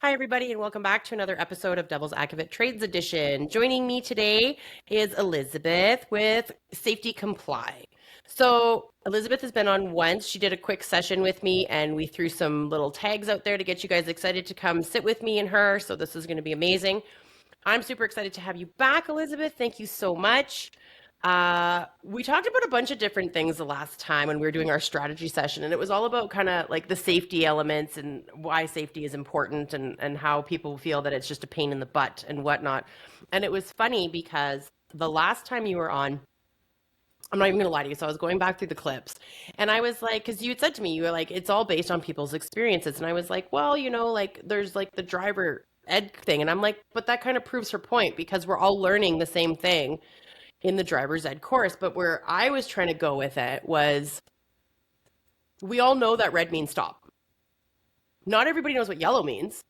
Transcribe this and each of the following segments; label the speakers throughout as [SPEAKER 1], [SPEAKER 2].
[SPEAKER 1] Hi, everybody, and welcome back to another episode of Devil's Advocate Trades Edition. Joining me today is Elizabeth with Safety Comply. So, Elizabeth has been on once. She did a quick session with me, and we threw some little tags out there to get you guys excited to come sit with me and her. So, this is going to be amazing. I'm super excited to have you back, Elizabeth. Thank you so much. We talked about a bunch of different things the last time when we were doing our strategy session, and it was all about kind of like the safety elements and why safety is important and how people feel that it's just a pain in the butt and whatnot. And it was funny because the last time you were on, I'm not even going to lie to you. So I was going back through the clips and I was like, because you had said to me, you were like, it's all based on people's experiences. And I was like, well, like there's like the driver ed thing. And I'm like, but that kind of proves her point because we're all learning the same thing in the driver's ed course. But where I was trying to go with it was we all know that red means stop. Not everybody knows what yellow means.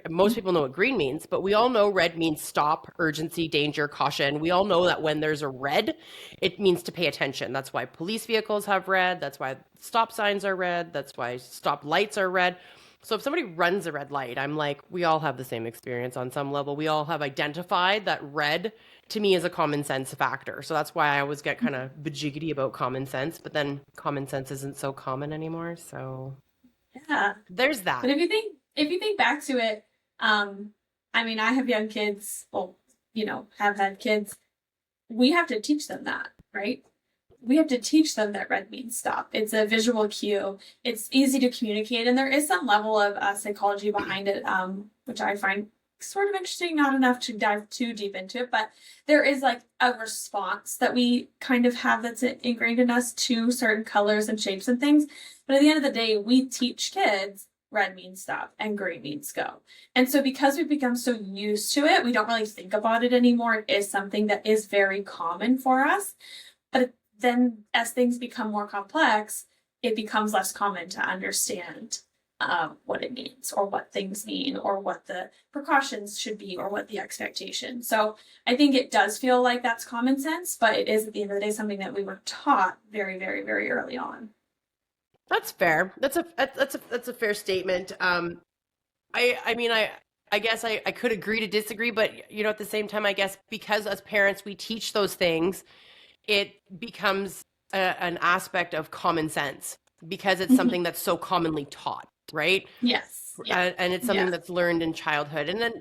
[SPEAKER 1] Most people know what green means, but we all know red means stop, urgency, danger, caution. We all know that when there's a red, it means to pay attention. That's why police vehicles have red. That's why stop signs are red. That's why stop lights are red. So if somebody runs a red light, I'm like, we all have the same experience on some level. We all have identified that red to me is a common sense factor. So that's why I always get kind of bejiggity about common sense, but then common sense isn't so common anymore. So
[SPEAKER 2] Yeah.
[SPEAKER 1] there's that.
[SPEAKER 2] But if you think back to it, I mean, I have young kids, well, have had kids. We have to teach them that, right? We have to teach them that red means stop. It's a visual cue. It's easy to communicate. And there is some level of psychology behind it, which I find sort of interesting, not enough to dive too deep into it, but there is like a response that we kind of have that's ingrained in us to certain colors and shapes and things. But at the end of the day, we teach kids red means stop and green means go. And so because we've become so used to it, we don't really think about it anymore. It is something that is very common for us. But then as things become more complex, it becomes less common to understand what it means or what things mean or what the precautions should be or what the expectation. So I think it does feel like that's common sense, but it is at the end of the day something that we were taught very, very, very early on.
[SPEAKER 1] That's fair. That's a fair statement. I guess I could agree to disagree, but at the same time, I guess because as parents we teach those things, it becomes an aspect of common sense because it's something that's so commonly taught, right?
[SPEAKER 2] Yes. Yeah.
[SPEAKER 1] And it's something that's learned in childhood. And then,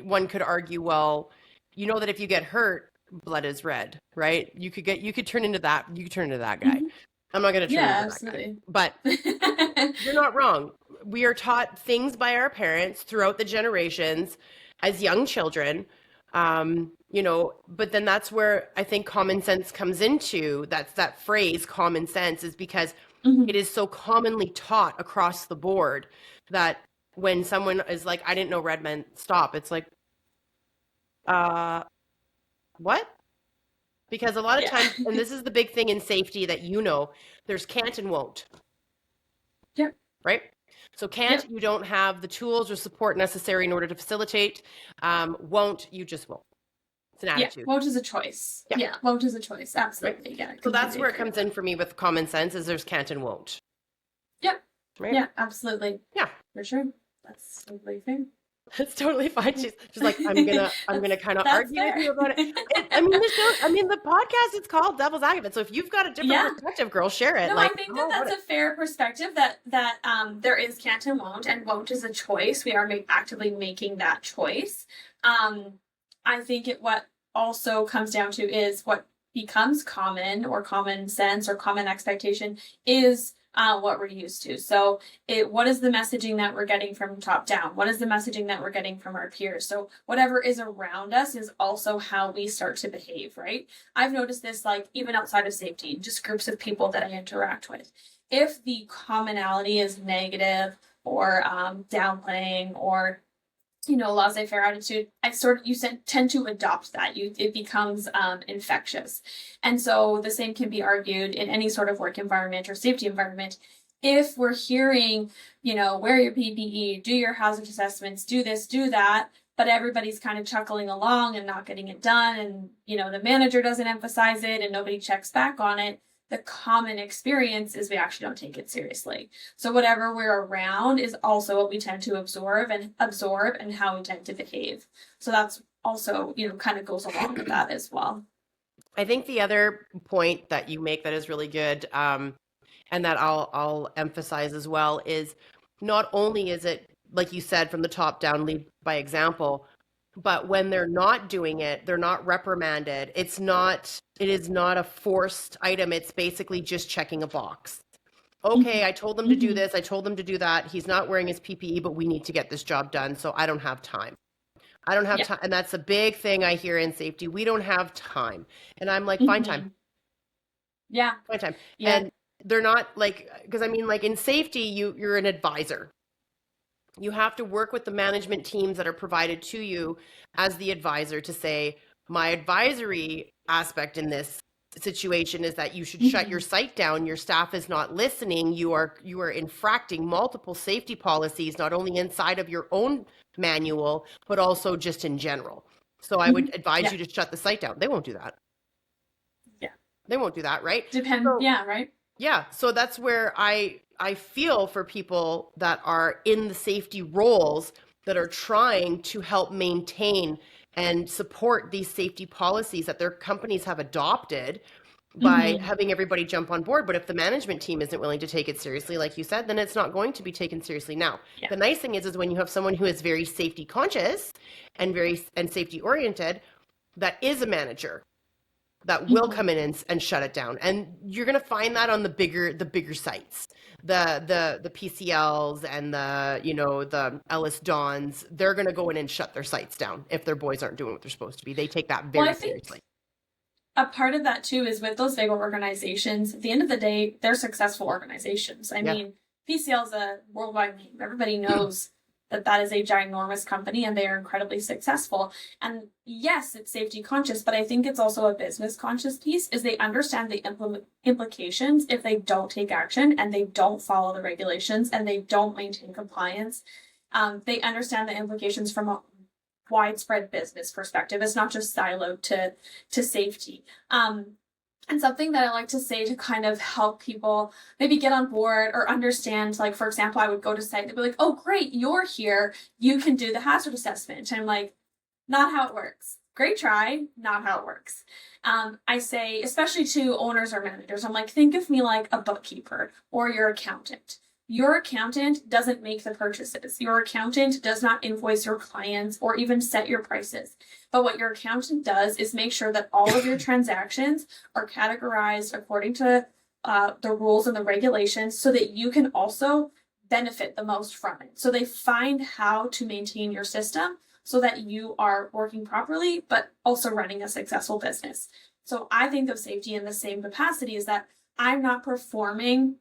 [SPEAKER 1] one could argue, well, that if you get hurt, blood is red, right? You could turn into that guy. I'm not going to turn into
[SPEAKER 2] absolutely.
[SPEAKER 1] that guy. But you're not wrong. We are taught things by our parents throughout the generations as young children. But then that's where I think common sense comes into. That's that phrase, common sense, is because it is so commonly taught across the board that when someone is like, I didn't know red meant stop, it's like, what? Because a lot of times, and this is the big thing in safety that there's can't and won't.
[SPEAKER 2] Yeah.
[SPEAKER 1] Right? So can't, you don't have the tools or support necessary in order to facilitate. Won't, you just won't. It's an attitude.
[SPEAKER 2] Yeah, won't is a choice. Yeah, won't is a choice. Absolutely. Right. Yeah.
[SPEAKER 1] So that's where it comes in for me with common sense is there's can't and won't.
[SPEAKER 2] Yep.
[SPEAKER 1] Right?
[SPEAKER 2] Yeah, absolutely.
[SPEAKER 1] Yeah.
[SPEAKER 2] For sure. That's totally fair.
[SPEAKER 1] It's totally fine. She's like, I'm gonna kind of argue with you about it. The podcast is called Devil's Advocate. So if you've got a different perspective, girl, share it.
[SPEAKER 2] No, I think that's a fair perspective. That there is can't and won't is a choice. We are actively making that choice. I think what also comes down to is what becomes common or common sense or common expectation is what we're used to. So what is the messaging that we're getting from top down? What is the messaging that we're getting from our peers? So whatever is around us is also how we start to behave, right? I've noticed this like even outside of safety, just groups of people that I interact with. If the commonality is negative or downplaying or laissez-faire attitude, you tend to adopt that. It becomes infectious. And so the same can be argued in any sort of work environment or safety environment. If we're hearing, wear your PPE, do your hazard assessments, do this, do that, but everybody's kind of chuckling along and not getting it done, and, the manager doesn't emphasize it and nobody checks back on it, the common experience is we actually don't take it seriously. So whatever we're around is also what we tend to absorb and how we tend to behave. So that's also, kind of goes along with that as well.
[SPEAKER 1] I think the other point that you make that is really good, and that I'll emphasize as well, is not only is it, like you said, from the top down, lead by example, but when they're not doing it, they're not reprimanded. It is not a forced item. It's basically just checking a box. Okay, I told them to do this. I told them to do that. He's not wearing his PPE, but we need to get this job done. So I don't have time. I don't have time. And that's a big thing I hear in safety. We don't have time. And I'm like, find time.
[SPEAKER 2] Yeah.
[SPEAKER 1] Find time.
[SPEAKER 2] Yeah.
[SPEAKER 1] And they're not like, because I mean, like in safety, you're an advisor. You have to work with the management teams that are provided to you as the advisor to say, my advisory aspect in this situation is that you should shut your site down. Your staff is not listening. You are infracting multiple safety policies, not only inside of your own manual, but also just in general. So I would advise you to shut the site down. They won't do that.
[SPEAKER 2] Yeah.
[SPEAKER 1] They won't do that, right?
[SPEAKER 2] Right.
[SPEAKER 1] Yeah. So that's where I feel for people that are in the safety roles that are trying to help maintain and support these safety policies that their companies have adopted by having everybody jump on board. But if the management team isn't willing to take it seriously, like you said, then it's not going to be taken seriously. Now, the nice thing is when you have someone who is very safety conscious and safety oriented, that is a manager that will come in and shut it down. And you're going to find that on the bigger sites, the PCLs and the Ellis Dons. They're going to go in and shut their sites down if their boys aren't doing what they're supposed to be. They take that very seriously.
[SPEAKER 2] A part of that too is with those big organizations, at the end of the day, they're successful organizations. I mean, PCL is a worldwide name. Everybody knows that is a ginormous company and they are incredibly successful. And yes, it's safety conscious, but I think it's also a business conscious piece, is they understand the implications if they don't take action and they don't follow the regulations and they don't maintain compliance. They understand the implications from a widespread business perspective. It's not just siloed to safety. And something that I like to say to kind of help people maybe get on board or understand, like, for example, I would go to site, they'd be like, oh, great, you're here. You can do the hazard assessment. And I'm like, not how it works. Great try, not how it works. I say, especially to owners or managers, I'm like, think of me like a bookkeeper or your accountant. Your accountant doesn't make the purchases. Your accountant does not invoice your clients or even set your prices. But what your accountant does is make sure that all of your transactions are categorized according to the rules and the regulations so that you can also benefit the most from it. So they find how to maintain your system so that you are working properly, but also running a successful business. So I think of safety in the same capacity, is that I'm not performing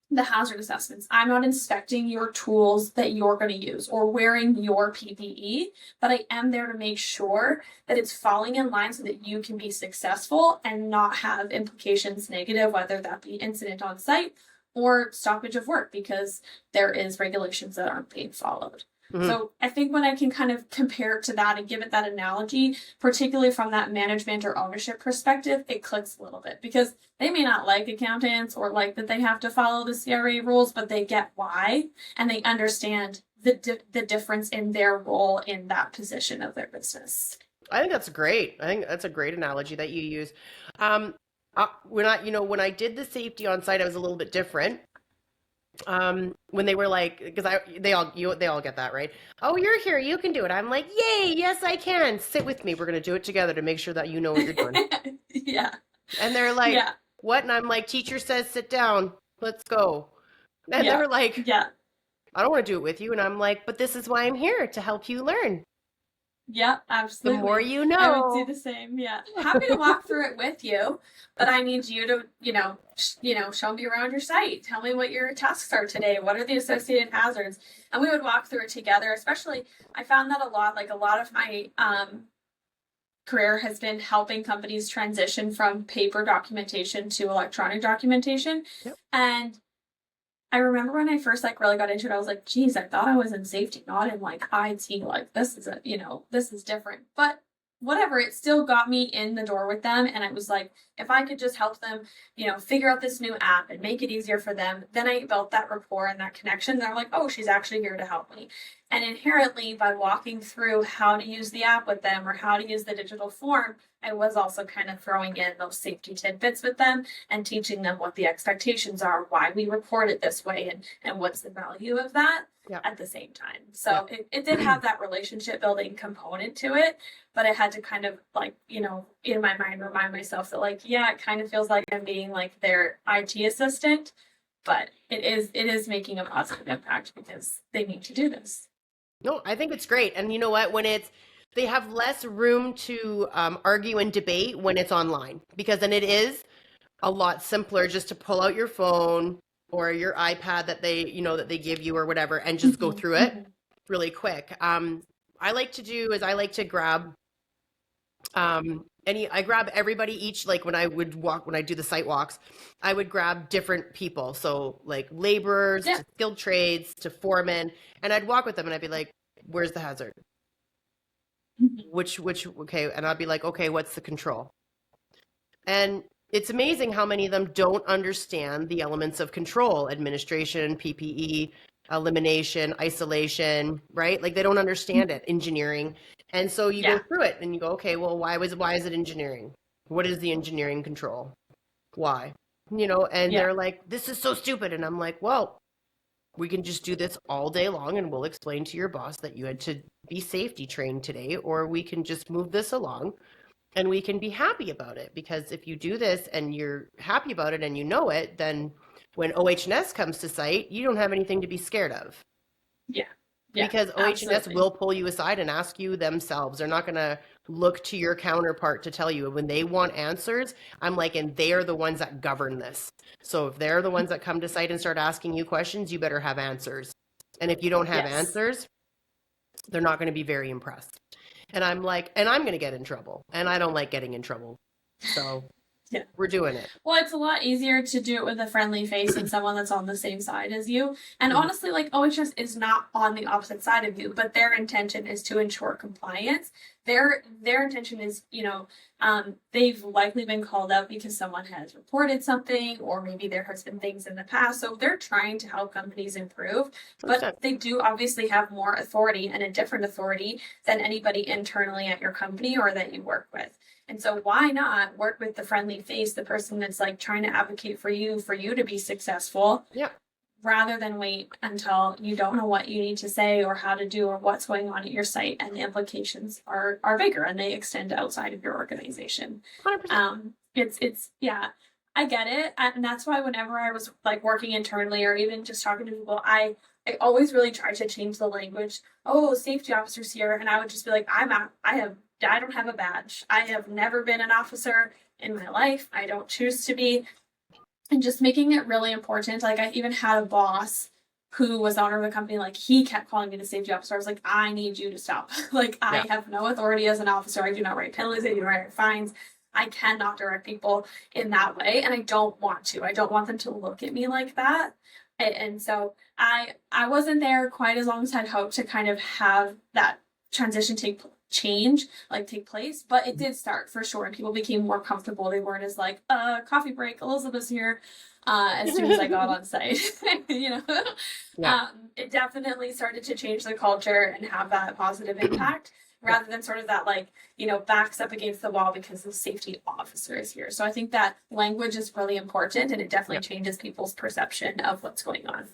[SPEAKER 2] the hazard assessments. I'm not inspecting your tools that you're going to use or wearing your PPE, but I am there to make sure that it's falling in line so that you can be successful and not have implications negative, whether that be incident on site or stoppage of work because there is regulations that aren't being followed. So I think when I can kind of compare it to that and give it that analogy, particularly from that management or ownership perspective, it clicks a little bit because they may not like accountants or like that they have to follow the CRA rules, but they get why and they understand the difference in their role in that position of their business.
[SPEAKER 1] I think that's great. I think that's a great analogy that you use. When I did the safety on site, I was a little bit different. When they were like, because they all get that, right? Oh, you're here, you can do it. I'm like, yay, yes, I can. Sit with me. We're gonna do it together to make sure that you know what you're doing.
[SPEAKER 2] Yeah.
[SPEAKER 1] And they're like, what? And I'm like, teacher says sit down. Let's go. And they're like, I don't want to do it with you. And I'm like, but this is why I'm here, to help you learn.
[SPEAKER 2] Yeah, absolutely.
[SPEAKER 1] The more you know.
[SPEAKER 2] I would do the same. Yeah. Happy to walk through it with you, but I need you to, show me around your site. Tell me what your tasks are today. What are the associated hazards? And we would walk through it together. Especially, I found that a lot of my career has been helping companies transition from paper documentation to electronic documentation. Yep. And I remember when I first really got into it, I was like, geez, I thought I was in safety, not in IT. Like this is this is different. But whatever, it still got me in the door with them. And I was like, if I could just help them, figure out this new app and make it easier for them, then I built that rapport and that connection. They're like, oh, she's actually here to help me. And inherently, by walking through how to use the app with them or how to use the digital form, I was also kind of throwing in those safety tidbits with them and teaching them what the expectations are, why we report it this way, and what's the value of that at the same time. So it did have that relationship building component to it, but I had to kind of like, in my mind, remind myself that like, yeah, it kind of feels like I'm being like their IT assistant, but it is making a positive impact because they need to do this.
[SPEAKER 1] No, I think it's great. And you know what? They have less room to argue and debate when it's online, because then it is a lot simpler just to pull out your phone or your iPad that they give you or whatever and just go through it really quick. I like to grab I grab everybody each, like when I do the site walks, I would grab different people. So like laborers to skilled trades to foremen, and I'd walk with them and I'd be like, where's the hazard? Okay. And I'd be like, okay, what's the control? And it's amazing how many of them don't understand the elements of control: administration, PPE, elimination, isolation, right? Like they don't understand it, engineering. And so you go through it and you go, okay, well, why is it engineering? What is the engineering control? Why? And they're like, this is so stupid. And I'm like, well, we can just do this all day long and we'll explain to your boss that you had to be safety trained today, or we can just move this along and we can be happy about it. Because if you do this and you're happy about it and you know it, then when OH&S comes to site, you don't have anything to be scared of. Because OH&S will pull you aside and ask you themselves. They're not going to look to your counterpart to tell you. When they want answers, I'm like, and they are the ones that govern this. So if they're the ones that come to site and start asking you questions, you better have answers. And if you don't have answers, they're not going to be very impressed. And I'm like, and I'm going to get in trouble. And I don't like getting in trouble. So we're doing it.
[SPEAKER 2] Well, it's a lot easier to do it with a friendly face and someone that's on the same side as you. And honestly, like OHS is not on the opposite side of you, but their intention is to ensure compliance. Their intention is, they've likely been called out because someone has reported something, or maybe there has been things in the past. So they're trying to help companies improve, but they do obviously have more authority and a different authority than anybody internally at your company or that you work with. And so why not work with the friendly face, the person that's like trying to advocate for you to be successful, rather than wait until you don't know what you need to say or how to do or what's going on at your site, and the implications are bigger and they extend outside of your organization.
[SPEAKER 1] 100%.
[SPEAKER 2] I get it. And that's why whenever I was like working internally or even just talking to people, I always really tried to change the language. Oh, safety officers here. And I would just be like, I don't have a badge. I have never been an officer in my life. I don't choose to be. And just making it really important. Like I even had a boss who was the owner of the company. Like he kept calling me the safety officer. I was like, I need you to stop. Like I have no authority as an officer. I do not write penalties. I do not write fines. I cannot direct people in that way. And I don't want to. I don't want them to look at me like that. And so I wasn't there quite as long as I'd hoped to kind of have that transition take place, but it did start for sure, and people became more comfortable. They weren't as like coffee break, Elizabeth's here, as soon as I got on site. It definitely started to change the culture and have that positive impact, rather than sort of that like backs up against the wall because the safety officer is here. So I think that language is really important, and it definitely changes people's perception of what's going on.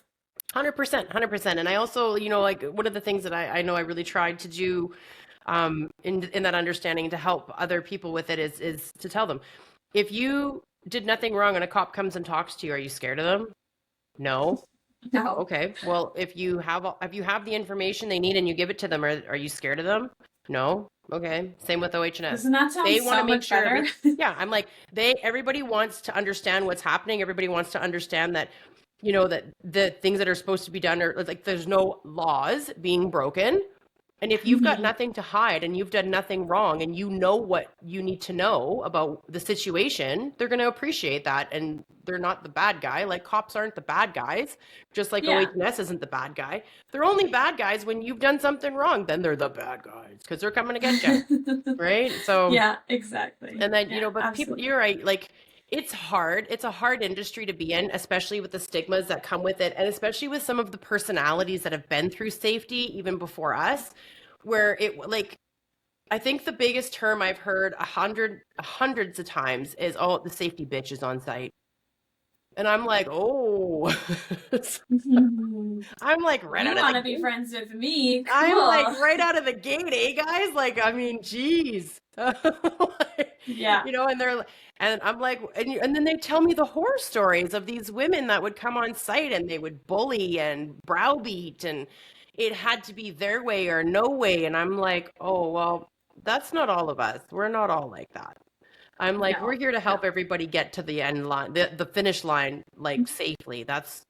[SPEAKER 1] 100%. And I also, like one of the things that I know I really tried to do in that understanding to help other people with it is to tell them, if you did nothing wrong and a cop comes and talks to you, are you scared of them? No. Okay. Well, if you have the information they need and you give it to them, are you scared of them? No. Okay. Same with OH&S.
[SPEAKER 2] Doesn't that sound so much better?
[SPEAKER 1] I'm like, everybody wants to understand what's happening. Everybody wants to understand that, that the things that are supposed to be done are like, there's no laws being broken. And if you've got nothing to hide and you've done nothing wrong and you know what you need to know about the situation, they're going to appreciate that. And they're not the bad guy. Like cops aren't the bad guys, just like
[SPEAKER 2] Yeah.
[SPEAKER 1] OHS isn't the bad guy. They're only bad guys when you've done something wrong. Then they're the bad guys because they're coming to get you. Right. So,
[SPEAKER 2] Yeah, exactly.
[SPEAKER 1] and then,
[SPEAKER 2] Yeah,
[SPEAKER 1] but people,
[SPEAKER 2] absolutely.
[SPEAKER 1] you're right. Like, it's hard. It's a hard industry to be in, especially with the stigmas that come with it, and especially with some of the personalities that have been through safety even before us, where it like I think the biggest term I've heard hundreds of times is, "Oh, the safety bitch is on site," and I'm like, "Oh," I'm like right
[SPEAKER 2] You
[SPEAKER 1] out of the
[SPEAKER 2] want to be
[SPEAKER 1] gate.
[SPEAKER 2] friends with me?
[SPEAKER 1] I'm like
[SPEAKER 2] Cool.
[SPEAKER 1] right out of the gate, eh, guys? Like, I mean, geez.
[SPEAKER 2] Yeah.
[SPEAKER 1] And and I'm like, and then they tell me the horror stories of these women that would come on site and they would bully and browbeat, and it had to be their way or no way. And I'm like, oh, well, that's not all of us. We're not all like that. I'm like, we're
[SPEAKER 2] No,
[SPEAKER 1] here to
[SPEAKER 2] no.
[SPEAKER 1] help everybody get to the end line, the finish line, like safely. That's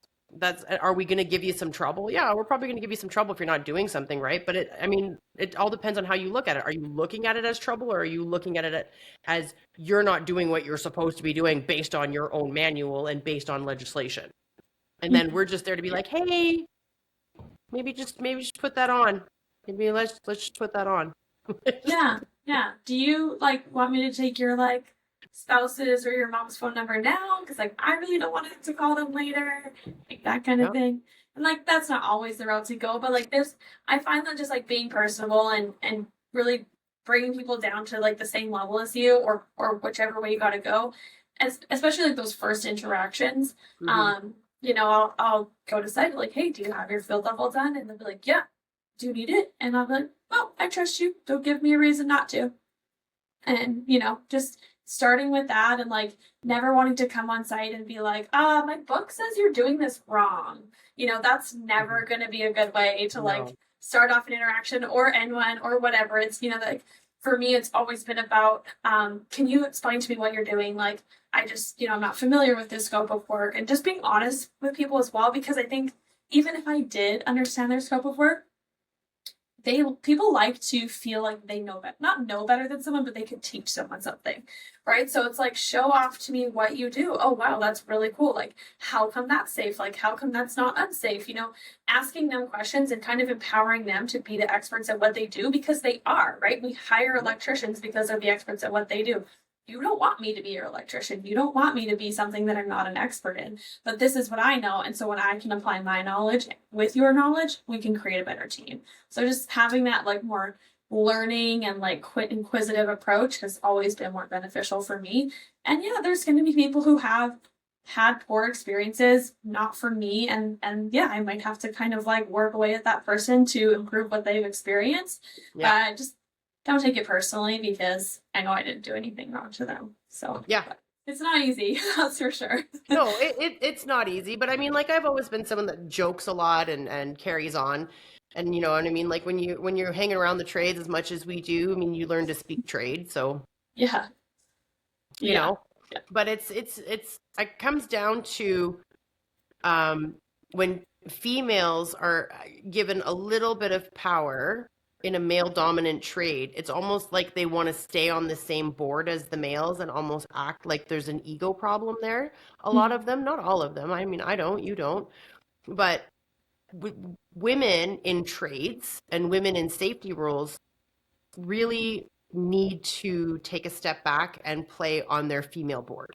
[SPEAKER 1] are we going to give you some trouble? Yeah, we're probably going to give you some trouble if you're not doing something right. But I mean, it all depends on how you look at it. Are you looking at it as trouble, or are you looking at it as you're not doing what you're supposed to be doing based on your own manual and based on legislation? And then we're just there to be
[SPEAKER 2] Yeah.
[SPEAKER 1] like, hey, maybe just put that on. Maybe let's just put that on.
[SPEAKER 2] Yeah, yeah. Do you like want me to take your like spouse's or your mom's phone number now? Because like I really don't want to call them later, like that kind of
[SPEAKER 1] Yeah.
[SPEAKER 2] thing. And like that's not always the route to go, but like there's I find that just like being personable and really bringing people down to like the same level as you or whichever way you got to go, as especially like those first interactions.
[SPEAKER 1] Mm-hmm.
[SPEAKER 2] I'll go to site like, hey, do you have your field level done? And they'll be like, yeah. Do you need it? And I'll be like, well, I trust you. Don't give me a reason not to. And, just starting with that and like never wanting to come on site and be like, my book says you're doing this wrong. That's never going to be a good way to like
[SPEAKER 1] No.
[SPEAKER 2] start off an interaction or end one or whatever. It's, like for me, it's always been about, can you explain to me what you're doing? Like, I just, I'm not familiar with this scope of work and just being honest with people as well, because I think even if I did understand their scope of work, people like to feel like they not know better than someone, but they could teach someone something, right? So it's like, show off to me what you do. Oh wow, that's really cool. Like, how come that's safe? Like, how come that's not unsafe? Asking them questions and kind of empowering them to be the experts at what they do, because they are, right? We hire electricians because they're the experts at what they do. You don't want me to be your electrician. You don't want me to be something that I'm not an expert in. But this is what I know. And so when I can apply my knowledge with your knowledge, we can create a better team. So just having that like more learning and like inquisitive approach has always been more beneficial for me. And yeah, there's going to be people who have had poor experiences, not for me. And yeah, I might have to kind of like work away at that person to improve what they've experienced.
[SPEAKER 1] Yeah.
[SPEAKER 2] Just don't take it personally, because I know I didn't do anything wrong to them. So
[SPEAKER 1] Yeah.
[SPEAKER 2] it's not easy, that's for sure.
[SPEAKER 1] No, it's not easy, but I mean, like I've always been someone that jokes a lot and carries on. And you know what I mean? Like when you're hanging around the trades as much as we do, I mean, you learn to speak trade. So,
[SPEAKER 2] Yeah.
[SPEAKER 1] you
[SPEAKER 2] Yeah.
[SPEAKER 1] know, but it comes down to when females are given a little bit of power in a male dominant trade, it's almost like they want to stay on the same board as the males and almost act like there's an ego problem there. A lot of them, not all of them. I mean, I don't, you don't, but women in trades and women in safety roles really need to take a step back and play on their female board,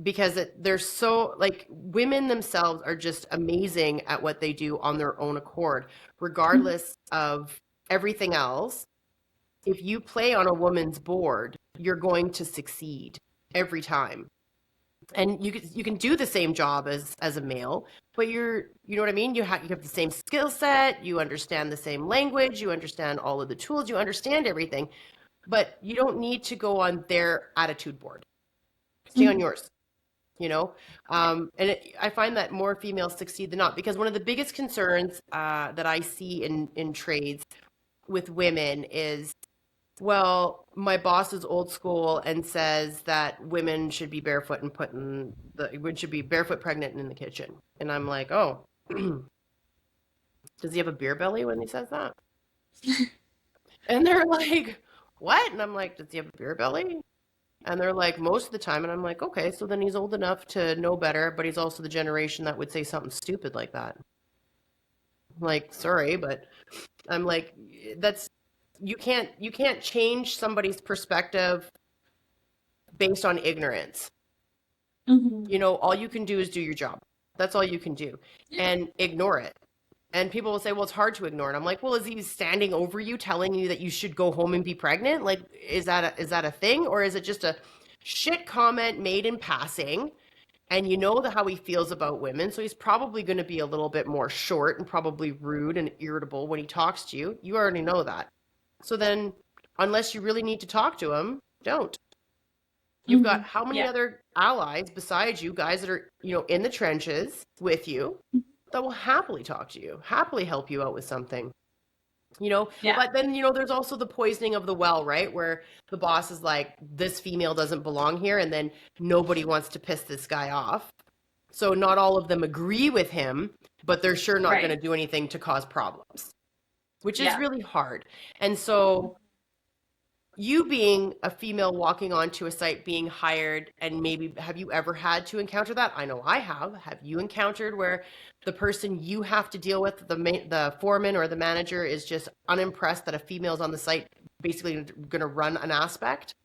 [SPEAKER 1] because they're so like women themselves are just amazing at what they do on their own accord, regardless of everything else. If you play on a woman's board, you're going to succeed every time. And you can do the same job as a male, but you know what I mean? You have the same skill set, you understand the same language, you understand all of the tools, you understand everything, but you don't need to go on their attitude board. Stay on yours. I find that more females succeed than not, because one of the biggest concerns that I see in trades with women is, well, my boss is old school and says that women should be barefoot and women should be barefoot pregnant and in the kitchen. And I'm like, oh, does he have a beer belly when he says that? And they're like, what? And I'm like, does he have a beer belly? And they're like, most of the time. And I'm like, okay, so then he's old enough to know better, but he's also the generation that would say something stupid like that. I'm like, sorry, but I'm like, that's you can't change somebody's perspective based on ignorance.
[SPEAKER 2] Hmm.
[SPEAKER 1] All you can do is do your job. That's all you can do.
[SPEAKER 2] Yeah.
[SPEAKER 1] And ignore it. And people will say, well, it's hard to ignore. And I'm like, well, is he standing over you telling you that you should go home and be pregnant? Like, is that a thing? Or is it just a shit comment made in passing? And you know how he feels about women. So he's probably going to be a little bit more short and probably rude and irritable when he talks to you. You already know that. So then, unless you really need to talk to him, don't. You've got
[SPEAKER 2] Hmm.
[SPEAKER 1] how many
[SPEAKER 2] Yeah.
[SPEAKER 1] other allies besides you, guys that are, in the trenches with you, that will happily talk to you, happily help you out with something,
[SPEAKER 2] Yeah.
[SPEAKER 1] but then, there's also the poisoning of the well, right? Where the boss is like, this female doesn't belong here. And then nobody wants to piss this guy off. So not all of them agree with him, but they're sure not going to
[SPEAKER 2] Right.
[SPEAKER 1] do anything to cause problems, which is
[SPEAKER 2] Yeah.
[SPEAKER 1] really hard. And so you being a female walking onto a site being hired, and maybe have you ever had to encounter that? I know I have you encountered where the person you have to deal with, the foreman or the manager, is just unimpressed that a female's on the site, basically going to run an aspect?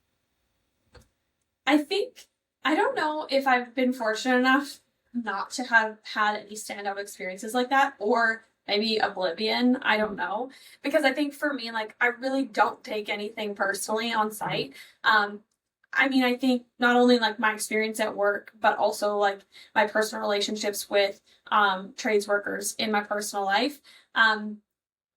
[SPEAKER 2] I think, I don't know if I've been fortunate enough not to have had any standout experiences like that, or maybe oblivion. I don't know. Because I think for me, like, I really don't take anything personally on site. Um, I mean, I think not only like my experience at work, but also like my personal relationships with trades workers in my personal life. Um,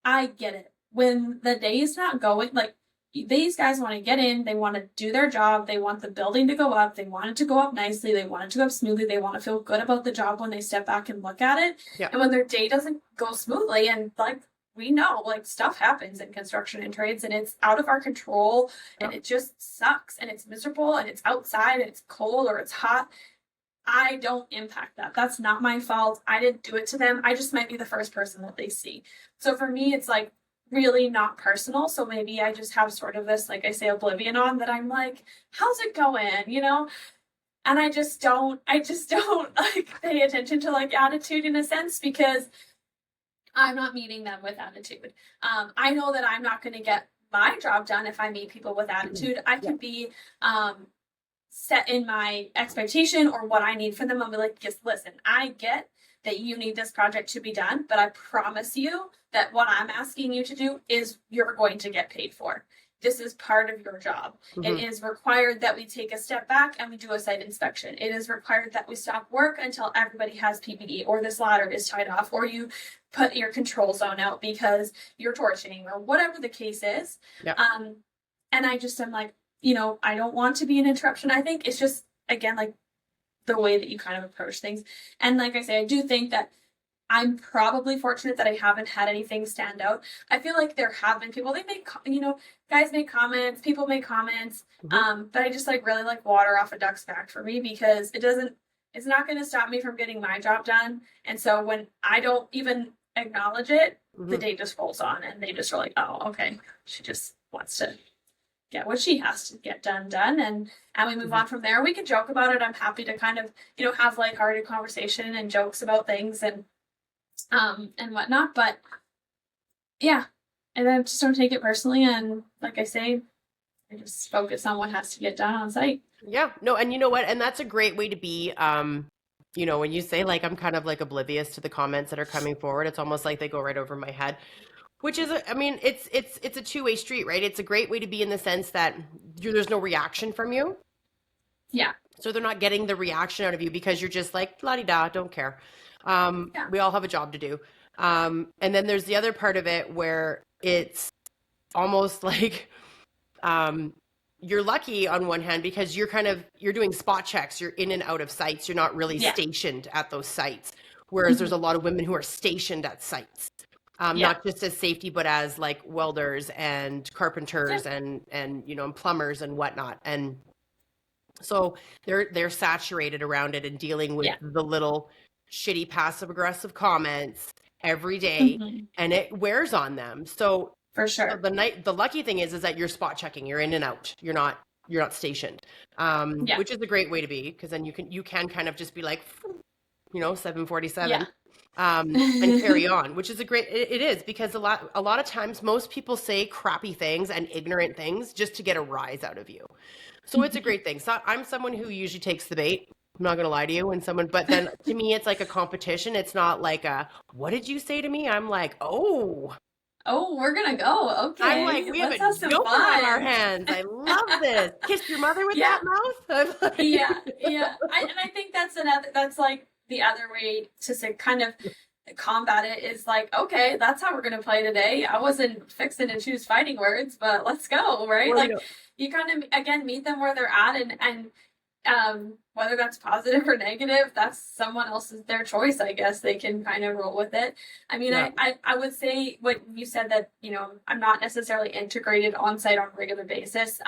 [SPEAKER 2] I get it. When the day is not going, like these guys want to get in, they want to do their job, they want the building to go up, they want it to go up nicely, they want it to go up smoothly, they want to feel good about the job when they step back and look at it.
[SPEAKER 1] Yeah.
[SPEAKER 2] And when their day doesn't go smoothly, and like we know, like stuff happens in construction and trades and it's out of our control and
[SPEAKER 1] Yeah.
[SPEAKER 2] it just sucks and it's miserable and it's outside and it's cold or it's hot. I don't impact that. That's not my fault. I didn't do it to them. I just might be the first person that they see. So for me, it's like really not personal. So maybe I just have sort of this, like I say, oblivion on that. I'm like, how's it going? And I just don't like pay attention to like attitude in a sense because I'm not meeting them with attitude. I know that I'm not going to get my job done if I meet people with attitude. I can be set in my expectation or what I need for them. I'll be like, yes, listen, I get that you need this project to be done, but I promise you that what I'm asking you to do is you're going to get paid for. This is part of your job. It
[SPEAKER 1] Mm-hmm.
[SPEAKER 2] is required that we take a step back and we do a site inspection. It is required that we stop work until everybody has PPE or this ladder is tied off or you put your control zone out because you're torching or whatever the case is.
[SPEAKER 1] Yeah.
[SPEAKER 2] And I just am like, I don't want to be an interruption. I think it's just, again, like the way that you kind of approach things. And like I say, I do think that I'm probably fortunate that I haven't had anything stand out. I feel like there have been people, they make, guys make comments, people make comments.
[SPEAKER 1] Mm-hmm.
[SPEAKER 2] But I just like really like water off a duck's back for me because it's not going to stop me from getting my job done. And so when I don't even acknowledge it, the
[SPEAKER 1] Mm-hmm.
[SPEAKER 2] day just rolls on and they just are like, oh, okay. She just wants to get what she has to get done and we move
[SPEAKER 1] Mm-hmm.
[SPEAKER 2] on from there. We can joke about it. I'm happy to kind of, have lighthearted conversation and jokes about things and whatnot. But yeah. And I just don't take it personally and like I say, I just focus on what has to get done on site.
[SPEAKER 1] Yeah, no, and you know what? And that's a great way to be. When you say like I'm kind of like oblivious to the comments that are coming forward, it's almost like they go right over my head. Which is, I mean, it's a two-way street, right? It's a great way to be in the sense that there's no reaction from you,
[SPEAKER 2] Yeah.
[SPEAKER 1] so they're not getting the reaction out of you because you're just like la di da, don't care.
[SPEAKER 2] Yeah.
[SPEAKER 1] We all have a job to do, and then there's the other part of it where it's almost like you're lucky on one hand because you're doing spot checks, you're in and out of sites, you're not really
[SPEAKER 2] Yeah.
[SPEAKER 1] stationed at those sites, whereas there's a lot of women who are stationed at sites,
[SPEAKER 2] Yeah.
[SPEAKER 1] not just as safety but as like welders and carpenters
[SPEAKER 2] Yeah.
[SPEAKER 1] and plumbers and whatnot, and so they're saturated around it and dealing with
[SPEAKER 2] Yeah.
[SPEAKER 1] the little shitty passive aggressive comments every day,
[SPEAKER 2] Mm-hmm.
[SPEAKER 1] and it wears on them. So
[SPEAKER 2] For sure.
[SPEAKER 1] The lucky thing is that you're spot checking. You're in and out. You're not stationed,
[SPEAKER 2] Yeah.
[SPEAKER 1] which is a great way to be, because then you can kind of just be like, 747,
[SPEAKER 2] Yeah.
[SPEAKER 1] and carry on, which is it is, because a lot of times most people say crappy things and ignorant things just to get a rise out of you. So it's a great thing. So I'm someone who usually takes the bait. I'm not going to lie to you. But then to me, it's like a competition. It's not like what did you say to me? I'm like, oh,
[SPEAKER 2] Oh, we're gonna go.
[SPEAKER 1] I'm
[SPEAKER 2] Okay,
[SPEAKER 1] like, we have
[SPEAKER 2] let's
[SPEAKER 1] a
[SPEAKER 2] have some
[SPEAKER 1] joker on our
[SPEAKER 2] fun.
[SPEAKER 1] hands. I love this. Kiss your mother with
[SPEAKER 2] Yeah,
[SPEAKER 1] that mouth. I'm like,
[SPEAKER 2] yeah, yeah. And I think that's like the other way to say kind of combat it is like, okay, that's how we're gonna play today. I wasn't fixing to choose fighting words, but let's go, right?
[SPEAKER 1] Well,
[SPEAKER 2] Like you kind of again meet them where they're at, and whether that's positive or negative, that's someone else's their choice. I guess they can kind of roll with it. I mean,
[SPEAKER 1] yeah.
[SPEAKER 2] I would say what you said, that I'm not necessarily integrated on site on a regular basis.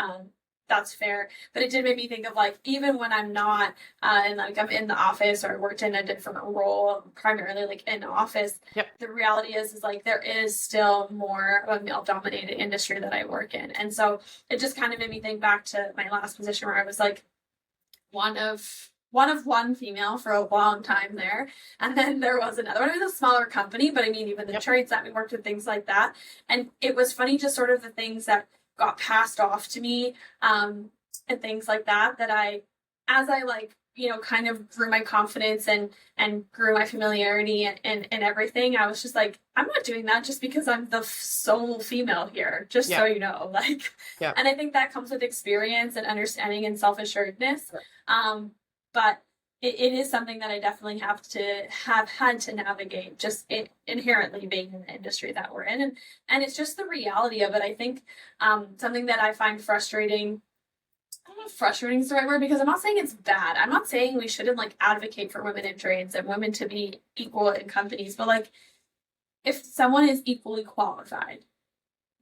[SPEAKER 2] That's fair, but it did make me think of like, even when I'm not and like I'm in the office or I worked in a different role, primarily like in the office.
[SPEAKER 1] Yep.
[SPEAKER 2] The reality is like there is still more of a male dominated industry that I work in, and so it just kind of made me think back to my last position where I was like one female for a long time there, and then there was another one. It was a smaller company, but I mean, even the
[SPEAKER 1] Yep.
[SPEAKER 2] trades that we worked with, things like that, and it was funny, just sort of the things that got passed off to me, and things like that, that as I like kind of grew my confidence and grew my familiarity and everything, I was just like, I'm not doing that just because I'm the sole female here, just so you know, like.
[SPEAKER 1] Yeah.
[SPEAKER 2] And I think that comes with experience and understanding and self-assuredness. But it is something that I definitely have had to navigate, just inherently being in the industry that we're in, and it's just the reality of it. I think something that I find frustrating. I don't know if frustrating is the right word, because I'm not saying it's bad. I'm not saying we shouldn't like advocate for women in trades and women to be equal in companies, but like, if someone is equally qualified,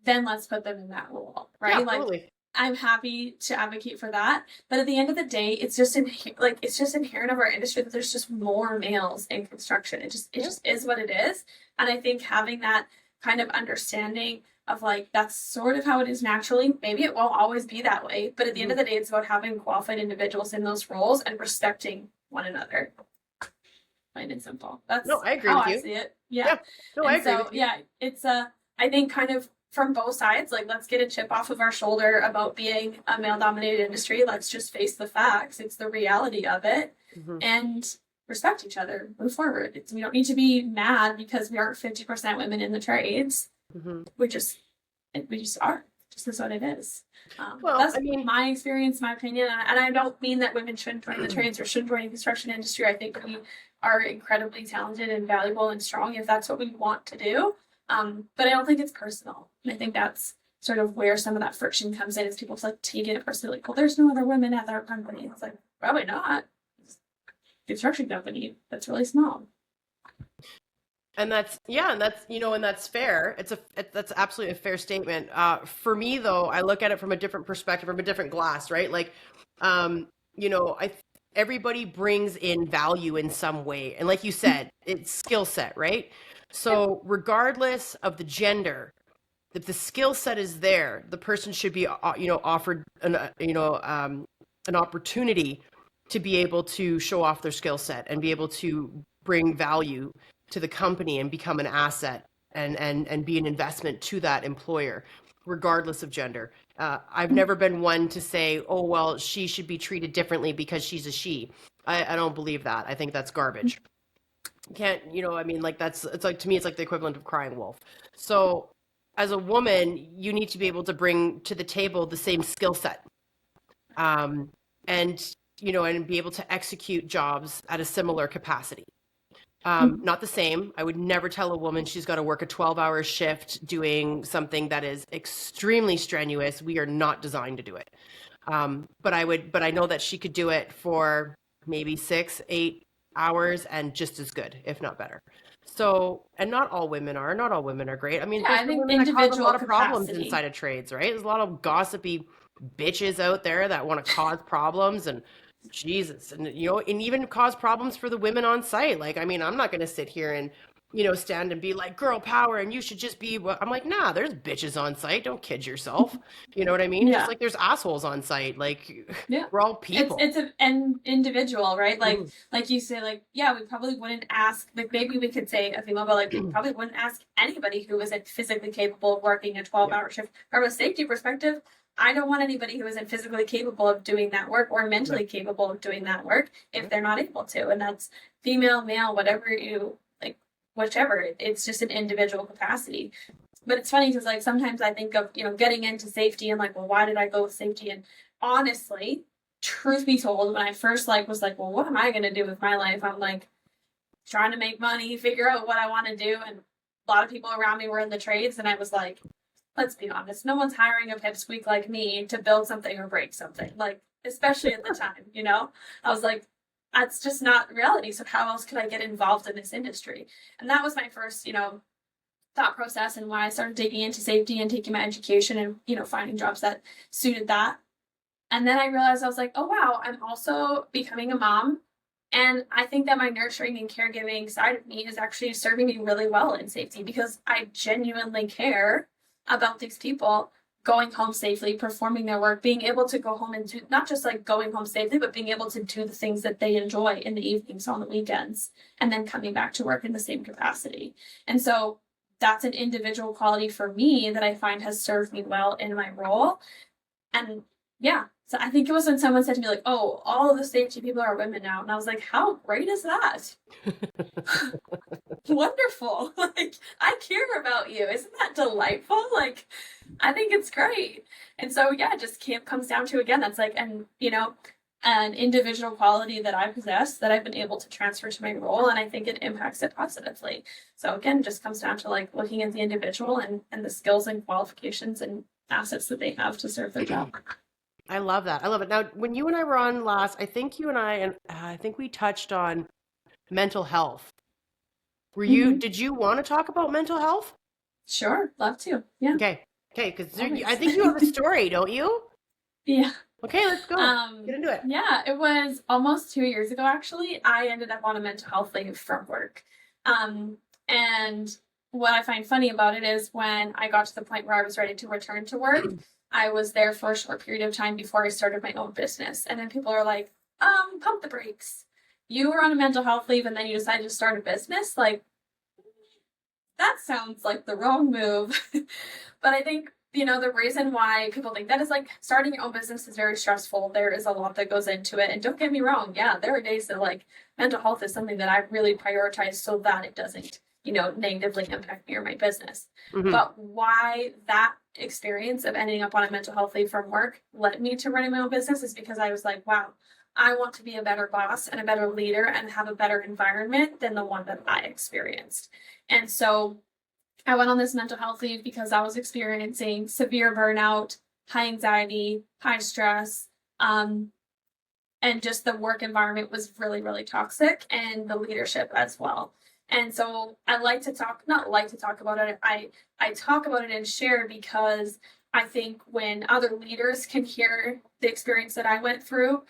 [SPEAKER 2] then let's put them in that role, right?
[SPEAKER 1] Yeah,
[SPEAKER 2] like
[SPEAKER 1] totally.
[SPEAKER 2] I'm happy to advocate for that, but at the end of the day, it's just inherent of our industry that there's just more males in construction. It just is what it is, and I think having that kind of understanding of like, that's sort of how it is naturally. Maybe it won't always be that way, but at the end of the day, it's about having qualified individuals in those roles and respecting one another. Plain and simple. That's
[SPEAKER 1] No, I agree
[SPEAKER 2] how
[SPEAKER 1] with
[SPEAKER 2] I
[SPEAKER 1] you.
[SPEAKER 2] see it. Yeah.
[SPEAKER 1] Yeah. No, I
[SPEAKER 2] And
[SPEAKER 1] agree
[SPEAKER 2] so
[SPEAKER 1] with you.
[SPEAKER 2] yeah, it's I think kind of from both sides, like, let's get a chip off of our shoulder about being a male dominated industry. Let's just face the facts. It's the reality of it, and respect each other, move forward. We don't need to be mad because we aren't 50% women in the trades. We just are. Just is what it is.
[SPEAKER 1] Well,
[SPEAKER 2] That's
[SPEAKER 1] I mean,
[SPEAKER 2] my experience, my opinion, and I don't mean that women shouldn't join the trades or shouldn't join the construction industry. I think we are incredibly talented and valuable and strong if that's what we want to do. But I don't think it's personal. And I think that's sort of where some of that friction comes in, is people like taking it personally. Like, well, there's no other women at our company. It's like, probably not. It's a construction company that's really small.
[SPEAKER 1] And that's and that's fair. That's absolutely a fair statement. For me though, I look at it from a different perspective, from a different glass, right? Like, everybody brings in value in some way, and like you said, it's skill set, right? So regardless of the gender, if the skill set is there, the person should be offered an opportunity to be able to show off their skill set and be able to bring value to the company and become an asset and be an investment to that employer, regardless of gender. I've never been one to say, oh, well, she should be treated differently because she's a she. I don't believe that. I think that's garbage. Can't, it's like, to me, it's like the equivalent of crying wolf. So as a woman, you need to be able to bring to the table the same skill set. And be able to execute jobs at a similar capacity. Not the same. I would never tell a woman she's got to work a 12-hour shift doing something that is extremely strenuous. We are not designed to do it. But I know that she could do it for maybe 6-8 hours and just as good, if not better. So, and not all women are great. I mean,
[SPEAKER 2] Yeah, I
[SPEAKER 1] there's
[SPEAKER 2] think
[SPEAKER 1] women that cause a
[SPEAKER 2] individual
[SPEAKER 1] lot of problems
[SPEAKER 2] capacity.
[SPEAKER 1] inside of trades, right? There's a lot of gossipy bitches out there that want to cause problems, and Jesus, and even cause problems for the women on site. Like, I mean, I'm not going to sit here and stand and be like, girl power, and you should just be what I'm like, nah, there's bitches on site. Don't kid yourself. You know what I mean? Just
[SPEAKER 2] Yeah.
[SPEAKER 1] like there's assholes on site. Like
[SPEAKER 2] Yeah.
[SPEAKER 1] we're all
[SPEAKER 2] It's
[SPEAKER 1] people.
[SPEAKER 2] an individual, right?
[SPEAKER 1] Mhm.
[SPEAKER 2] Like you say, like, yeah, we probably wouldn't ask, like maybe we could say a female, but like we probably wouldn't ask anybody who isn't physically capable of working a 12-hour shift. From a safety perspective, I don't want anybody who isn't physically capable of doing that work or mentally capable of doing that work if they're not able to. And that's female, male, whatever you like, whichever. It's just an individual capacity. But it's funny because like sometimes I think of, getting into safety and like, well, why did I go with safety? And honestly, truth be told, when I first was like, well, what am I gonna do with my life? I'm like trying to make money, figure out what I want to do, and a lot of people around me were in the trades, and I was like, let's be honest, no one's hiring a pipsqueak like me to build something or break something, like especially at the time, I was like, that's just not reality. So how else could I get involved in this industry? And that was my first, thought process and why I started digging into safety and taking my education and, finding jobs that suited that. And then I realized I was like, oh, wow, I'm also becoming a mom. And I think that my nurturing and caregiving side of me is actually serving me really well in safety because I genuinely care about these people going home safely, performing their work, being able to go home and do not just like going home safely, but being able to do the things that they enjoy in the evenings, on the weekends, and then coming back to work in the same capacity. And so that's an individual quality for me that I find has served me well in my role. And yeah, so I think it was when someone said to me, like, oh, all of the safety people are women now. And I was like, how great is that? Wonderful. Like, I care about you. Isn't that delightful? Like, I think it's great. And so, yeah, it just comes down to, again, that's like, an individual quality that I possess that I've been able to transfer to my role. And I think it impacts it positively. So again, just comes down to like looking at the individual and the skills and qualifications and assets that they have to serve their job.
[SPEAKER 1] I love that. I love it. Now, when you and I were on last, I think you and I think we touched on mental health. Did you want to talk about mental health?
[SPEAKER 2] Sure. Love to. Yeah.
[SPEAKER 1] Okay. Okay. Because I think you have a story, don't you?
[SPEAKER 2] Yeah.
[SPEAKER 1] Okay, let's go. Get into it.
[SPEAKER 2] Yeah, it was almost 2 years ago, actually. I ended up on a mental health leave from work. And what I find funny about it is when I got to the point where I was ready to return to work, I was there for a short period of time before I started my own business. And then people are like, pump the brakes. You were on a mental health leave and then you decided to start a business? Like, that sounds like the wrong move. But I think the reason why people think that is like starting your own business is very stressful. There is a lot that goes into it. And don't get me wrong. Yeah, there are days that like mental health is something that I really prioritize so that it doesn't, negatively impact me or my business. Mm-hmm. But why that experience of ending up on a mental health leave from work led me to running my own business is because I was like, wow, I want to be a better boss and a better leader and have a better environment than the one that I experienced. And so I went on this mental health leave because I was experiencing severe burnout, high anxiety, high stress, and just the work environment was really, really toxic, and the leadership as well. And so I not like to talk about it. I talk about it and share because I think when other leaders can hear the experience that I went through,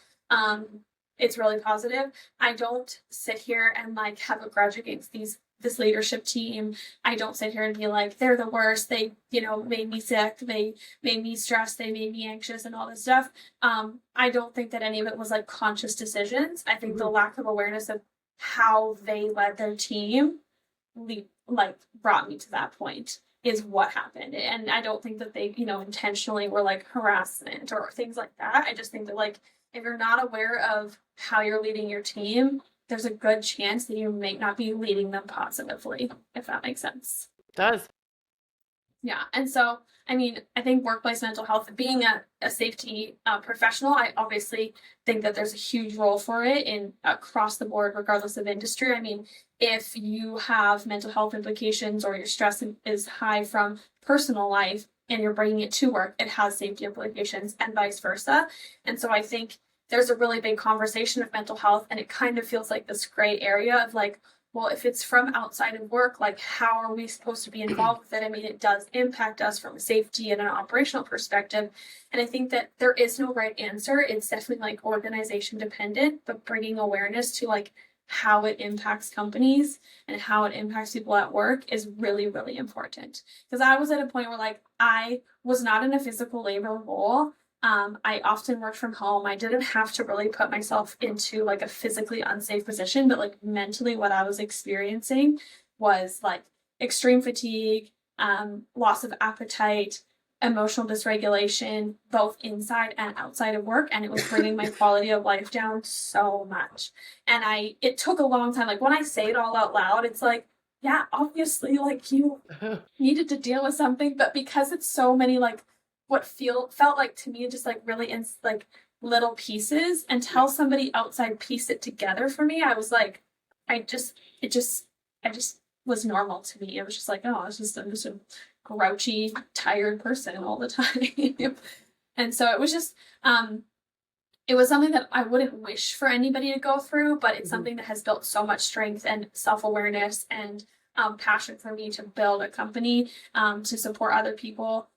[SPEAKER 2] it's really positive. I don't sit here and like have a grudge against this leadership team. I don't sit here and be like, they're the worst. They, made me sick. They made me stressed. They made me anxious and all this stuff. I don't think that any of it was like conscious decisions. I think the lack of awareness of how they led their team brought me to that point is what happened. And I don't think that they, intentionally were like harassment or things like that. I just think that like, if you're not aware of how you're leading your team, there's a good chance that you may not be leading them positively, if that makes sense.
[SPEAKER 1] It does.
[SPEAKER 2] Yeah. And so, I think workplace mental health, being a safety professional, I obviously think that there's a huge role for it in across the board, regardless of industry. If you have mental health implications or your stress is high from personal life and you're bringing it to work, it has safety implications and vice versa. And so I think there's a really big conversation of mental health, and it kind of feels like this gray area of like, well, if it's from outside of work, like how are we supposed to be involved with it? It does impact us from a safety and an operational perspective. And I think that there is no right answer. It's definitely like organization dependent, but bringing awareness to like how it impacts companies and how it impacts people at work is really, really important. Because I was at a point where like I was not in a physical labor role. I often worked from home. I didn't have to really put myself into like a physically unsafe position, but like mentally what I was experiencing was like extreme fatigue, loss of appetite, emotional dysregulation, both inside and outside of work. And it was bringing my quality of life down so much. And it took a long time. Like when I say it all out loud, it's like, yeah, obviously like you needed to deal with something, but because it's so many like what felt like to me just like really like little pieces until somebody outside pieced it together for me, I was like, I just was normal to me. It was just like, oh, I'm just a grouchy, tired person all the time. And so it was just it was something that I wouldn't wish for anybody to go through, but it's something that has built so much strength and self-awareness and passion for me to build a company to support other people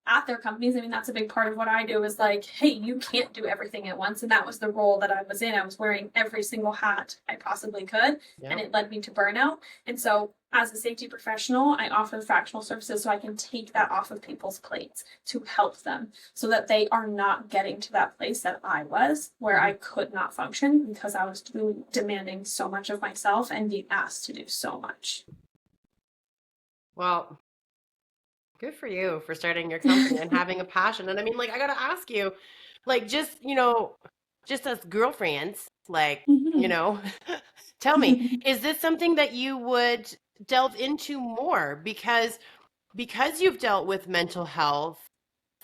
[SPEAKER 2] at their companies. I mean, that's a big part of what I do is like, hey, you can't do everything at once. And that was the role that I was in. I was wearing every single hat I possibly could, and it led me to burnout. And so as a safety professional, I offer fractional services so I can take that off of people's plates to help them so that they are not getting to that place that I was, where I could not function because I was demanding so much of myself and being asked to do so much.
[SPEAKER 1] Well, good for you for starting your company and having a passion. And I mean, like, I gotta ask you, like, just, just as girlfriends, like, tell me, is this something that you would delve into more? Because you've dealt with mental health,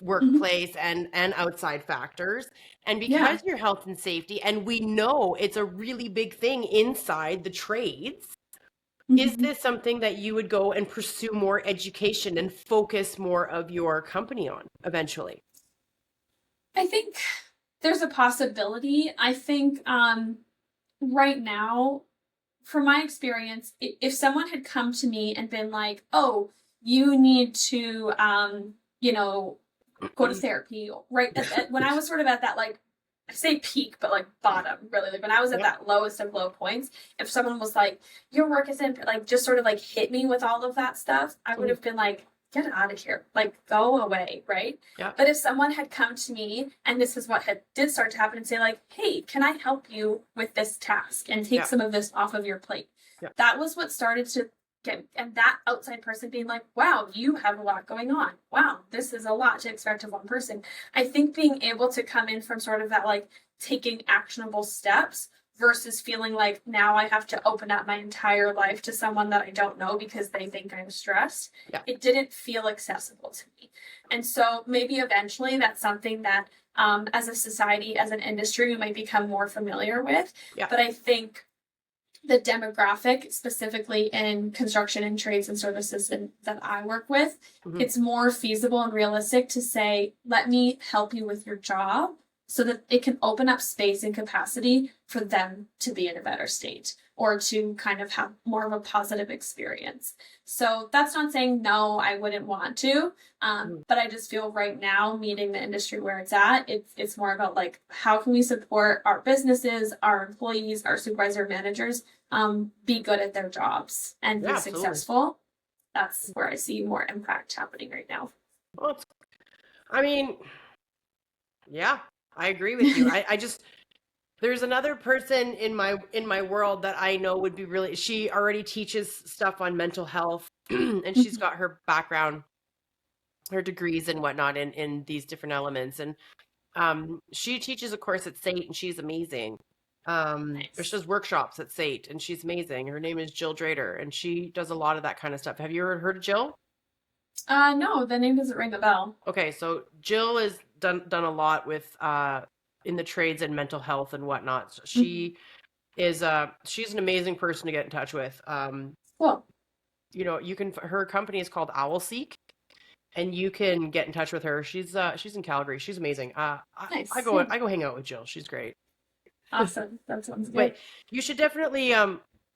[SPEAKER 1] workplace and outside factors, and
[SPEAKER 2] Yeah.
[SPEAKER 1] because your health and safety, and we know it's a really big thing inside the trades. Is this something that you would go and pursue more education and focus more of your company on eventually?
[SPEAKER 2] I think there's a possibility. I think right now, from my experience, if someone had come to me and been like, "Oh, you need to, go to therapy," right? When I was sort of at that like I say peak, but like bottom, really. Like when I was at that lowest of low points, if someone was like, your work isn't like just sort of like hit me with all of that stuff, I would have been like, get out of here, like go away, right?
[SPEAKER 1] Yeah.
[SPEAKER 2] But if someone had come to me and this is what did start to happen and say like, hey, can I help you with this task and take some of this off of your plate? That was what started to and that outside person being like, wow, you have a lot going on. Wow, this is a lot to expect of one person. I think being able to come in from sort of that like taking actionable steps versus feeling like now I have to open up my entire life to someone that I don't know because they think I'm stressed. It didn't feel accessible to me. And so maybe eventually that's something that as a society, as an industry, we might become more familiar with. But I think the demographic, specifically in construction and trades and services that I work with, it's more feasible and realistic to say, let me help you with your job so that it can open up space and capacity for them to be in a better state or to kind of have more of a positive experience. So that's not saying no, I wouldn't want to, but I just feel right now, meeting the industry where it's at, it's more about like, how can we support our businesses, our employees, our supervisor managers, be good at their jobs and be successful. That's where I see more impact happening right now.
[SPEAKER 1] Well, I mean, yeah, I agree with you. I just, there's another person in my world that I know would be really, she already teaches stuff on mental health and she's got her background, her degrees and whatnot in these different elements. And she teaches a course at SAIT and she's amazing. She does workshops at SAIT and she's amazing. Her name is Jill Drader and she does a lot of that kind of stuff. Have you ever heard of Jill?
[SPEAKER 2] No, the name doesn't ring a bell.
[SPEAKER 1] Okay, so Jill has done a lot with in the trades and mental health and whatnot. So she is she's an amazing person to get in touch with.
[SPEAKER 2] Cool.
[SPEAKER 1] Her company is called Owlseek, and you can get in touch with her. She's in Calgary. She's amazing.
[SPEAKER 2] Nice.
[SPEAKER 1] I go hang out with Jill. She's great.
[SPEAKER 2] Awesome. That sounds good.
[SPEAKER 1] But you should definitely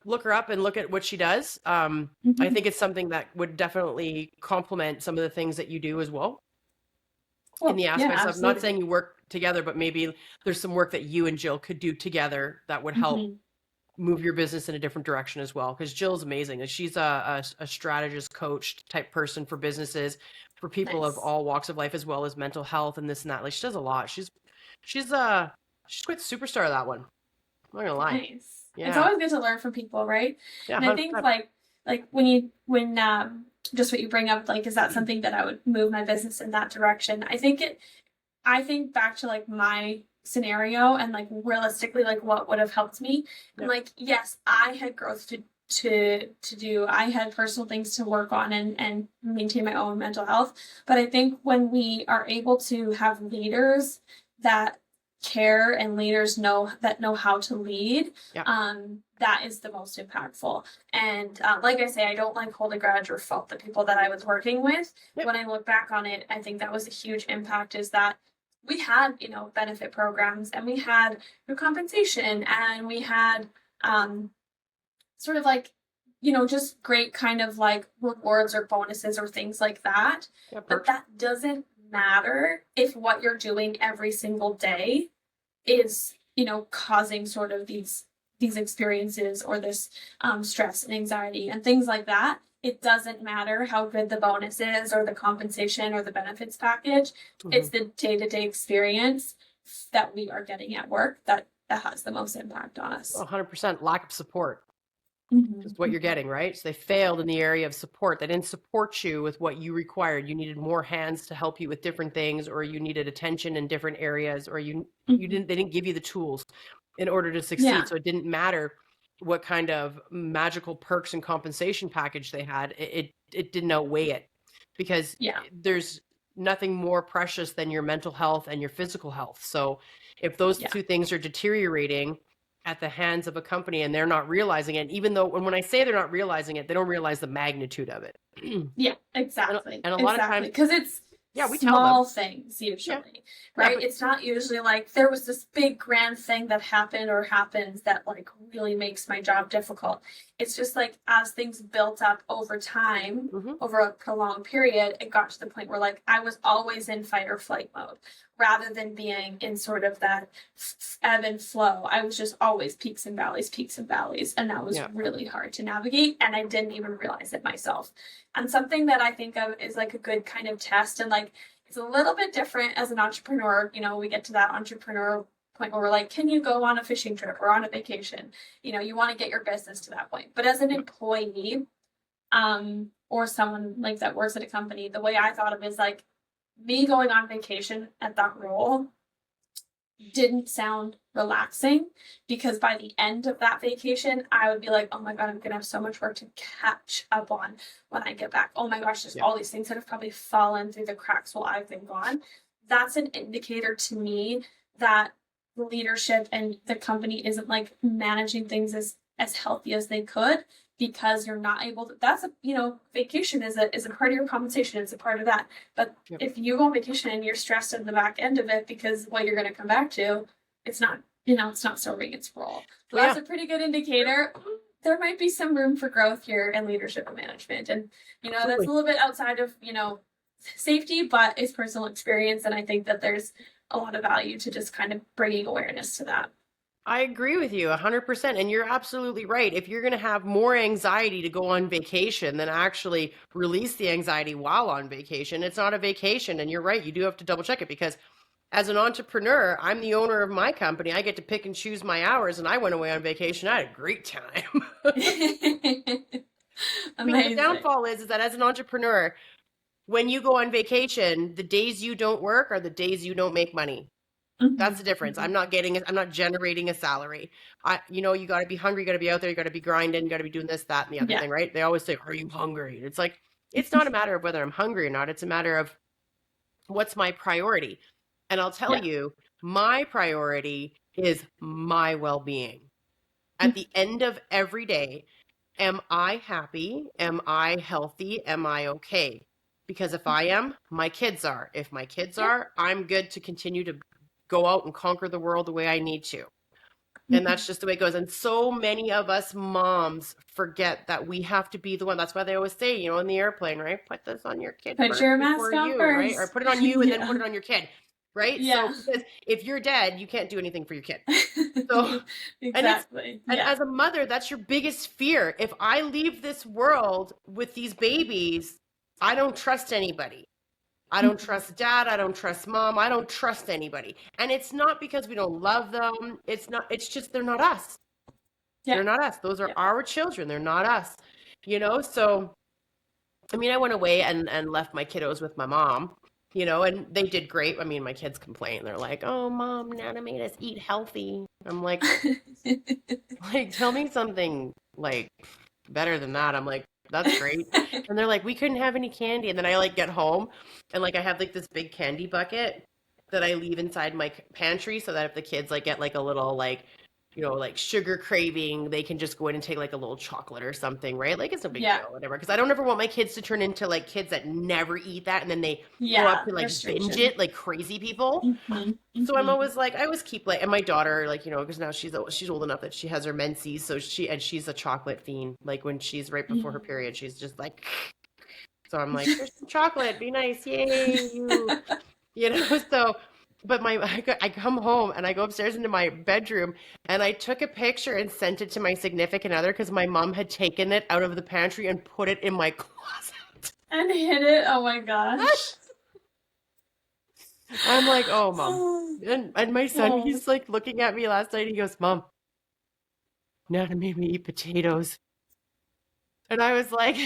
[SPEAKER 1] look her up and look at what she does. I think it's something that would definitely complement some of the things that you do as well. In the aspects of, not saying you work together, but maybe there's some work that you and Jill could do together that would help move your business in a different direction as well. Because Jill's amazing. She's a strategist, coach type person for businesses, for people of
[SPEAKER 2] Nice.
[SPEAKER 1] all walks of life, as well as mental health and this and that. Like, she does a lot. She's quite the superstar of that one. I'm not gonna lie.
[SPEAKER 2] Nice. It's
[SPEAKER 1] Yeah.
[SPEAKER 2] always good to learn from people, right?
[SPEAKER 1] Yeah,
[SPEAKER 2] And I think
[SPEAKER 1] 100%.
[SPEAKER 2] like when just what you bring up, like, is that something that I would move my business in that direction? I think back to like my scenario and like realistically like what would have helped me. And
[SPEAKER 1] Yep.
[SPEAKER 2] like, yes, I had growth to do. I had personal things to work on and maintain my own mental health. But I think when we are able to have leaders that care and leaders know how to lead,
[SPEAKER 1] Yeah.
[SPEAKER 2] that is the most impactful. And like I say, I don't like hold a grudge or fault the people that I was working with.
[SPEAKER 1] Yep.
[SPEAKER 2] When I look back on it, I think that was a huge impact, is that we had, benefit programs, and we had compensation, and we had sort of like, just great kind of like rewards or bonuses or things like that.
[SPEAKER 1] Yeah,
[SPEAKER 2] But that doesn't matter if what you're doing every single day is, causing sort of these experiences or this stress and anxiety and things like that. It doesn't matter how good the bonus is or the compensation or the benefits package.
[SPEAKER 1] Mhm.
[SPEAKER 2] It's the day-to-day experience that we are getting at work that has the most impact on us.
[SPEAKER 1] 100% lack of support.
[SPEAKER 2] Mm-hmm.
[SPEAKER 1] Is what you're getting, right? So they failed in the area of support. They didn't support you with what you required. You needed more hands to help you with different things, or you needed attention in different areas, or they didn't give you the tools in order to succeed.
[SPEAKER 2] Yeah.
[SPEAKER 1] So it didn't matter what kind of magical perks and compensation package they had. It didn't outweigh it, because there's nothing more precious than your mental health and your physical health. So if those two things are deteriorating at the hands of a company and they're not realizing it, even though when I say they're not realizing it, they don't realize the magnitude of it.
[SPEAKER 2] Yeah, exactly.
[SPEAKER 1] And a lot of times,
[SPEAKER 2] because it's
[SPEAKER 1] we
[SPEAKER 2] small
[SPEAKER 1] tell them
[SPEAKER 2] things usually,
[SPEAKER 1] Yeah,
[SPEAKER 2] right? It's not usually like there was this big grand thing that happened or happens that like really makes my job difficult. It's just like as things built up over time, over a prolonged period, it got to the point where like I was always in fight or flight mode rather than being in sort of that ebb and flow. I was just always peaks and valleys, and that was really hard to navigate, and I didn't even realize it myself. And something that I think of is like a good kind of test, and like it's a little bit different as an entrepreneur. We get to that entrepreneur point where we're like, can you go on a fishing trip or on a vacation? You want to get your business to that point. But as an employee, or someone like that works at a company, the way I thought of it is like me going on vacation at that role didn't sound relaxing, because by the end of that vacation, I would be like, oh my God, I'm going to have so much work to catch up on when I get back. Oh my gosh, there's all these things that have probably fallen through the cracks while I've been gone. That's an indicator to me that the leadership and the company isn't like managing things as healthy as they could, because you're not able to. That's vacation is a part of your compensation. It's a part of that. But if you go on vacation and you're stressed in the back end of it because what you're going to come back to, it's not serving its role. So that's a pretty good indicator. There might be some room for growth here in leadership and management, and that's a little bit outside of safety, but it's personal experience, and I think that there's a lot of value to just kind of bringing awareness to that.
[SPEAKER 1] I agree with you 100%. And you're absolutely right. If you're going to have more anxiety to go on vacation than actually release the anxiety while on vacation, it's not a vacation. And you're right. You do have to double check it, because as an entrepreneur, I'm the owner of my company. I get to pick and choose my hours, and I went away on vacation. I had a great time. I mean, the downfall is that as an entrepreneur, when you go on vacation, the days you don't work are the days you don't make money. That's the difference. I'm not generating a salary. You got to be hungry, you got to be out there, you got to be grinding, you got to be doing this, that, and the other thing, right? They always say, are you hungry? It's like, it's not a matter of whether I'm hungry or not. It's a matter of what's my priority. And I'll tell you, my priority is my well-being. At the end of every day, am I happy? Am I healthy? Am I okay? Because if I am, my kids are. If my kids are, I'm good to continue to go out and conquer the world the way I need to. And that's just the way it goes. And so many of us moms forget that we have to be the one. That's why they always say, in the airplane, right? Put this on your kid.
[SPEAKER 2] Put your mask on first.
[SPEAKER 1] Right? Or put it on you and then put it on your kid. right? So
[SPEAKER 2] Yeah.
[SPEAKER 1] because if you're dead, you can't do anything for your kid. So
[SPEAKER 2] Exactly.
[SPEAKER 1] and
[SPEAKER 2] Yeah.
[SPEAKER 1] as a mother, that's your biggest fear. If I leave this world with these babies, I don't trust anybody. I don't trust dad. I don't trust mom. I don't trust anybody. And it's not because we don't love them. It's just they're not us.
[SPEAKER 2] Yeah.
[SPEAKER 1] They're not us. Those are
[SPEAKER 2] Yeah.
[SPEAKER 1] our children. They're not us. So I mean, I went away and left my kiddos with my mom, and they did great. I mean, my kids complain. They're like, "Oh, mom, Nana made us eat healthy." I'm like, tell me something like better than that. I'm like, that's great. And they're like, we couldn't have any candy. And then I like get home and like I have like this big candy bucket that I leave inside my pantry so that if the kids like get like a little like like sugar craving, they can just go in and take like a little chocolate or something, right? Like it's no big
[SPEAKER 2] Yeah.
[SPEAKER 1] deal, whatever. Because I don't ever want my kids to turn into like kids that never eat that and then they grow up
[SPEAKER 2] Yeah.
[SPEAKER 1] to like binge
[SPEAKER 2] Restriction.
[SPEAKER 1] it like crazy people.
[SPEAKER 2] Hmm.
[SPEAKER 1] So I'm
[SPEAKER 2] Hmm.
[SPEAKER 1] always like, I always keep like, and my daughter, like, because now she's old enough that she has her menses, so she's a chocolate fiend. Like when she's right before her period, she's just like, so I'm like, here's some chocolate, be nice, yay, So, but I come home and I go upstairs into my bedroom and I took a picture and sent it to my significant other because my mom had taken it out of the pantry and put it in my closet.
[SPEAKER 2] And hit it. Oh my gosh.
[SPEAKER 1] I'm like, oh, mom.
[SPEAKER 2] Oh.
[SPEAKER 1] And my son, he's like looking at me last night. He goes, Mom, Nana made me eat potatoes. And I was like,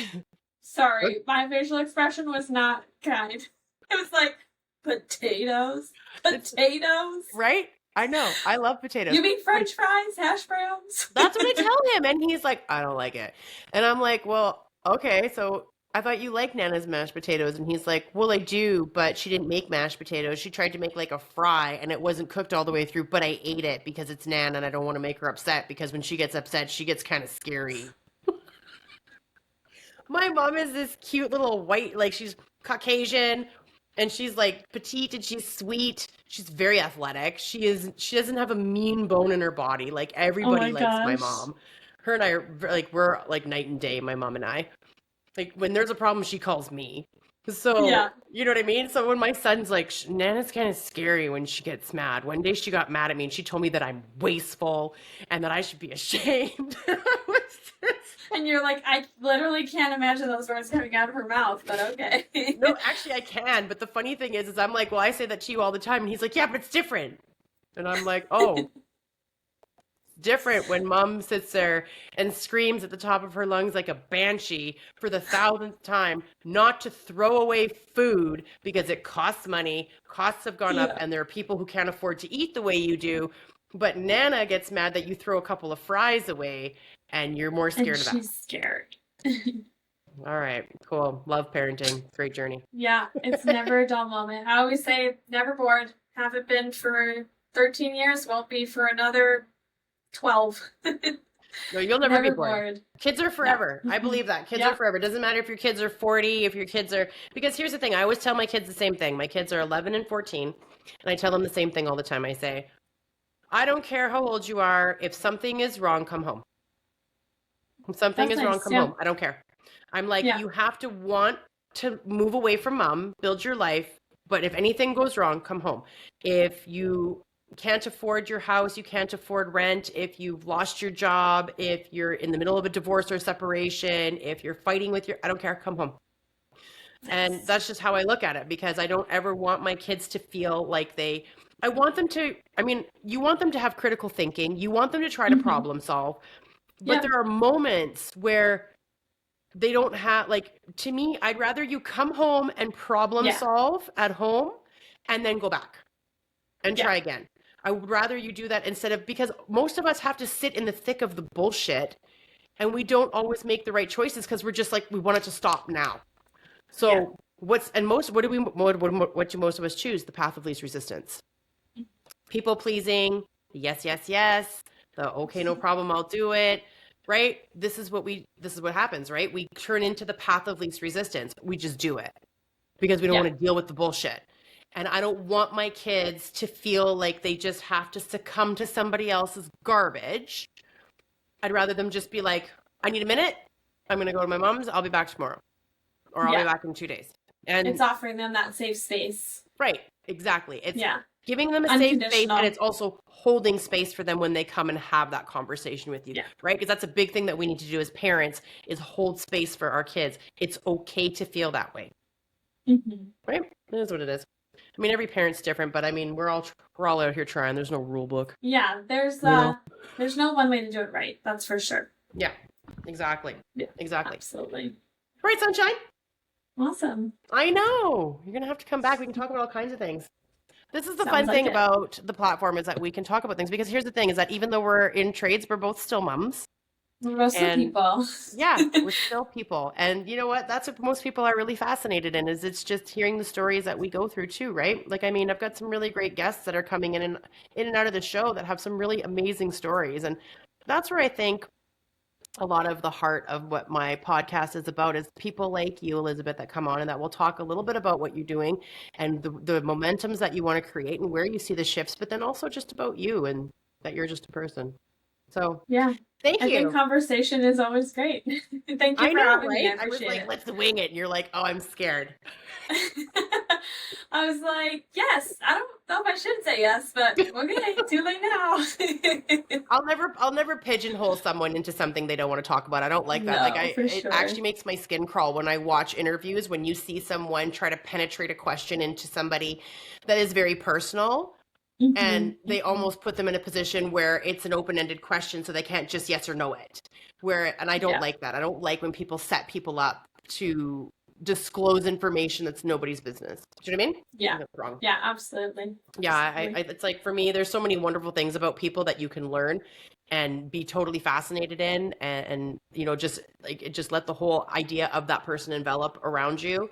[SPEAKER 2] Sorry, my facial expression was not kind. It was like, potatoes? Potatoes?
[SPEAKER 1] right? I know. I love potatoes.
[SPEAKER 2] You mean French fries, hash browns?
[SPEAKER 1] That's what I tell him. And he's like, I don't like it. And I'm like, well, okay. So I thought you liked Nana's mashed potatoes. And he's like, well, I do, but she didn't make mashed potatoes. She tried to make like a fry and it wasn't cooked all the way through, but I ate it because it's Nana and I don't want to make her upset because when she gets upset, she gets kind of scary. My mom is this cute little white, like she's Caucasian and she's like petite and she's sweet. She's very athletic. She doesn't have a mean bone in her body. Like
[SPEAKER 2] Oh
[SPEAKER 1] everybody
[SPEAKER 2] my
[SPEAKER 1] likes my
[SPEAKER 2] gosh.
[SPEAKER 1] mom. Her and I are like we're like night and day, my mom and I. Like when there's a problem, she calls me. So,
[SPEAKER 2] Yeah.
[SPEAKER 1] you know what I mean? So when my son's like, Nana's kind of scary when she gets mad. One day she got mad at me and she told me that I'm wasteful and that I should be ashamed.
[SPEAKER 2] And you're like, I literally can't imagine those words coming out of her mouth, but okay.
[SPEAKER 1] No, actually I can. But the funny thing is I'm like, well, I say that to you all the time. And he's like, yeah, but it's different. And I'm like, oh, different when mom sits there and screams at the top of her lungs like a banshee for the 1,000th time not to throw away food because it costs money, costs have gone up, and there are people who can't afford to eat the way you do. But Nana gets mad that you throw a couple of fries away and you're more scared of that.
[SPEAKER 2] She's scared.
[SPEAKER 1] All right, cool. Love parenting. Great journey.
[SPEAKER 2] Yeah, it's never a dull moment. I always say, never bored. Haven't been for 13 years, won't be for another 12.
[SPEAKER 1] No, you'll never be bored.
[SPEAKER 2] bored.
[SPEAKER 1] Kids are forever.
[SPEAKER 2] No.
[SPEAKER 1] I believe that. Kids are forever. It doesn't matter if your kids are 40, if your kids are, because here's the thing. I always tell my kids the same thing. My kids are 11 and 14, and I tell them the same thing all the time. I say, I don't care how old you are. If something is wrong, come home. If something is wrong, come home. I don't care. I'm like, you have to want to move away from mom, build your life, but if anything goes wrong, come home. If you can't afford your house, you can't afford rent, if you've lost your job, if you're in the middle of a divorce or separation, if you're fighting with I don't care, come home. Nice. And that's just how I look at it because I don't ever want my kids to feel like I want them to, you want them to have critical thinking. You want them to try to problem solve. But there are moments where they don't have, like, to me, I'd rather you come home and problem solve at home and then go back and try again. I would rather you do that instead of, because most of us have to sit in the thick of the bullshit and we don't always make the right choices because we're just like, we want it to stop now. So what do most of us choose? The path of least resistance. People pleasing, yes, the okay, no problem, I'll do it. Right? This is what happens, right? We turn into the path of least resistance. We just do it because we don't want to deal with the bullshit. And I don't want my kids to feel like they just have to succumb to somebody else's garbage. I'd rather them just be like, I need a minute. I'm going to go to my mom's. I'll be back tomorrow. Or I'll be back in 2 days. And
[SPEAKER 2] it's offering them that safe space.
[SPEAKER 1] Right. Exactly. It's
[SPEAKER 2] Yeah.
[SPEAKER 1] giving them a safe space,
[SPEAKER 2] Unconditional.
[SPEAKER 1] and it's also holding space for them when they come and have that conversation with you,
[SPEAKER 2] Yeah.
[SPEAKER 1] right? Because that's a big thing that we need to do as parents is hold space for our kids. It's okay to feel that way,
[SPEAKER 2] Mm-hmm.
[SPEAKER 1] right? It is what it is. I mean, every parent's different, but I mean, we're all out here trying. There's no rule book.
[SPEAKER 2] Yeah,
[SPEAKER 1] You know?
[SPEAKER 2] there's no one way to do it right. That's for sure.
[SPEAKER 1] Yeah, exactly.
[SPEAKER 2] Yeah,
[SPEAKER 1] Exactly.
[SPEAKER 2] absolutely.
[SPEAKER 1] All right, Sunshine.
[SPEAKER 2] Awesome.
[SPEAKER 1] I know. You're going to have to come back. We can talk about all kinds of things. This is the
[SPEAKER 2] Sounds
[SPEAKER 1] fun
[SPEAKER 2] like
[SPEAKER 1] thing
[SPEAKER 2] it.
[SPEAKER 1] about the platform is that we can talk about things because here's the thing is that even though we're in trades, we're both still mums.
[SPEAKER 2] We're most of
[SPEAKER 1] And
[SPEAKER 2] people.
[SPEAKER 1] yeah, we're still people. And you know what? That's what most people are really fascinated in is it's just hearing the stories that we go through too, right? Like, I mean, I've got some really great guests that are coming in and out of the show that have some really amazing stories. And that's where I think a lot of the heart of what my podcast is about is people like you, Elizabeth, that come on and that will talk a little bit about what you're doing and the momentums that you want to create and where you see the shifts, but then also just about you and that you're just a person. So
[SPEAKER 2] Yeah.
[SPEAKER 1] thank
[SPEAKER 2] I think
[SPEAKER 1] you.
[SPEAKER 2] conversation is always great. Thank you
[SPEAKER 1] I
[SPEAKER 2] for
[SPEAKER 1] know,
[SPEAKER 2] having me. I
[SPEAKER 1] right? I was
[SPEAKER 2] appreciate
[SPEAKER 1] like,
[SPEAKER 2] it.
[SPEAKER 1] let's wing it. And you're like, oh, I'm scared.
[SPEAKER 2] I was like, yes. I don't know if I should say yes, but okay, too late now.
[SPEAKER 1] I'll never pigeonhole someone into something they don't want to talk about. I don't like that. Like
[SPEAKER 2] No, for
[SPEAKER 1] it
[SPEAKER 2] sure.
[SPEAKER 1] actually makes my skin crawl when I watch interviews when you see someone try to penetrate a question into somebody that is very personal and they almost put them in a position where it's an open-ended question so they can't just yes or no it. And I don't like that. I don't like when people set people up to disclose information that's nobody's business. Do you know what I mean?
[SPEAKER 2] Yeah.
[SPEAKER 1] That's wrong.
[SPEAKER 2] Yeah, absolutely.
[SPEAKER 1] Yeah, it's like for me, there's so many wonderful things about people that you can learn and be totally fascinated in, and you know, just let the whole idea of that person envelop around you.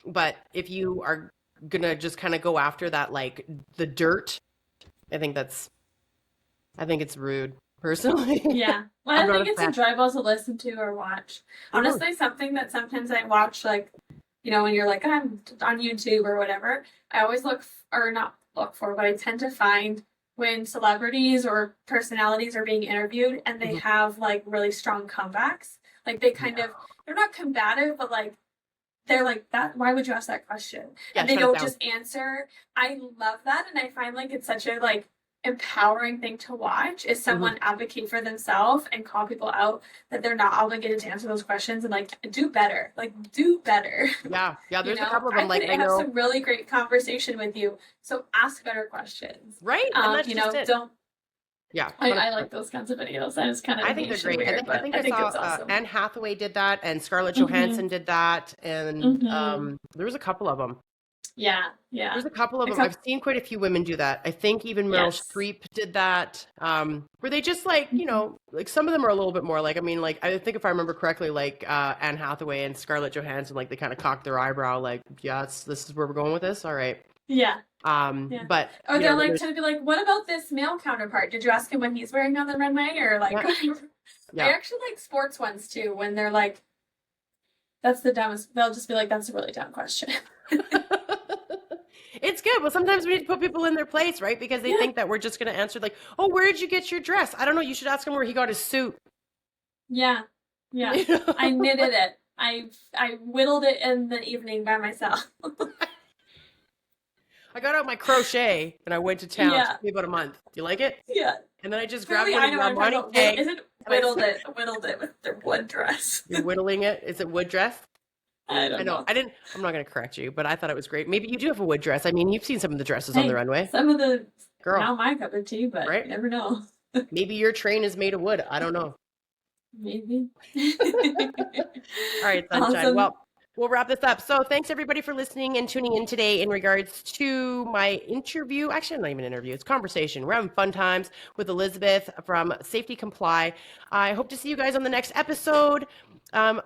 [SPEAKER 1] But if you are gonna just kind of go after that, like the dirt, I think it's rude, personally.
[SPEAKER 2] Yeah. Well,
[SPEAKER 1] I'm
[SPEAKER 2] I
[SPEAKER 1] not
[SPEAKER 2] think
[SPEAKER 1] a
[SPEAKER 2] it's
[SPEAKER 1] fan.
[SPEAKER 2] enjoyable to listen to or watch.
[SPEAKER 1] Mhm.
[SPEAKER 2] Honestly, something that sometimes I watch, like, you know, when you're like, I'm on YouTube or whatever, I always or not look for, but I tend to find when celebrities or personalities are being interviewed and they
[SPEAKER 1] Mhm.
[SPEAKER 2] have like really strong comebacks. Like they kind of, they're not combative, but like, they're like that. Why would you ask that question?
[SPEAKER 1] Yeah,
[SPEAKER 2] And they
[SPEAKER 1] shut it
[SPEAKER 2] don't
[SPEAKER 1] down.
[SPEAKER 2] just answer. I love that, and I find like it's such a like empowering thing to watch. Is someone advocate for themselves and call people out that they're not obligated to answer those questions and like do better. Like do better.
[SPEAKER 1] Yeah,
[SPEAKER 2] You
[SPEAKER 1] there's a
[SPEAKER 2] know,
[SPEAKER 1] couple of
[SPEAKER 2] I
[SPEAKER 1] them. Like
[SPEAKER 2] could
[SPEAKER 1] I
[SPEAKER 2] have
[SPEAKER 1] know,
[SPEAKER 2] some really great conversation with you. So ask better questions.
[SPEAKER 1] right? And that's
[SPEAKER 2] You know,
[SPEAKER 1] just it.
[SPEAKER 2] don't.
[SPEAKER 1] Yeah,
[SPEAKER 2] I like those kinds of videos. That is kind of
[SPEAKER 1] I think they're
[SPEAKER 2] niche and
[SPEAKER 1] great.
[SPEAKER 2] weird,
[SPEAKER 1] I
[SPEAKER 2] but
[SPEAKER 1] think
[SPEAKER 2] I
[SPEAKER 1] I
[SPEAKER 2] think
[SPEAKER 1] saw
[SPEAKER 2] it's awesome.
[SPEAKER 1] Anne Hathaway did that, and Scarlett Johansson did that, and there was a couple of them.
[SPEAKER 2] Yeah, yeah.
[SPEAKER 1] There's a couple of them. I've seen quite a few women do that. I think even Meryl Streep did that. Where they just like, you know, like some of them are a little bit more like, I mean, like I think if I remember correctly, like Anne Hathaway and Scarlett Johansson, like they kind of cocked their eyebrow, like, yes, this is where we're going with this. All right.
[SPEAKER 2] Yeah.
[SPEAKER 1] But
[SPEAKER 2] or they'll like tend to be like, what about this male counterpart? Did you ask him what he's wearing on the runway or like whatever? I actually like sports ones too when they're like, that's the dumbest. They'll just be like, that's a really dumb question.
[SPEAKER 1] It's good. Well, sometimes we need to put people in their place, right? Because they think that we're just going to answer like, oh, where did you get your dress? I don't know. You should ask him where he got his suit.
[SPEAKER 2] Yeah. Yeah.
[SPEAKER 1] You know?
[SPEAKER 2] I knitted it. I whittled it in the evening by myself.
[SPEAKER 1] I got out my crochet and I went to town. It took me about a month. Do you like it?
[SPEAKER 2] Yeah.
[SPEAKER 1] And then I just
[SPEAKER 2] Really,
[SPEAKER 1] grabbed one of your Armani tags.
[SPEAKER 2] Is it whittled it with their wood dress?
[SPEAKER 1] You're whittling it? Is it wood dress?
[SPEAKER 2] I don't know.
[SPEAKER 1] I'm not going to correct you, but I thought it was great. Maybe you do have a wood dress. I mean, you've seen some of the dresses on the runway.
[SPEAKER 2] Some of the,
[SPEAKER 1] girl,
[SPEAKER 2] not my cup of tea, but you never know.
[SPEAKER 1] Maybe your train is made of wood. I don't know.
[SPEAKER 2] Maybe.
[SPEAKER 1] All right, Sunshine. Awesome. Well, we'll wrap this up. So thanks everybody for listening and tuning in today in regards to my interview. Actually, not even an interview. It's conversation. We're having fun times with Elizabeth from Safety Comply. I hope to see you guys on the next episode.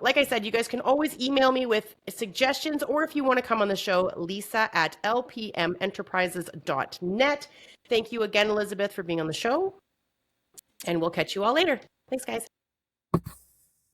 [SPEAKER 1] Like I said, you guys can always email me with suggestions, or if you want to come on the show, lisa@lpmenterprises.net. Thank you again, Elizabeth, for being on the show, and we'll catch you all later. Thanks, guys.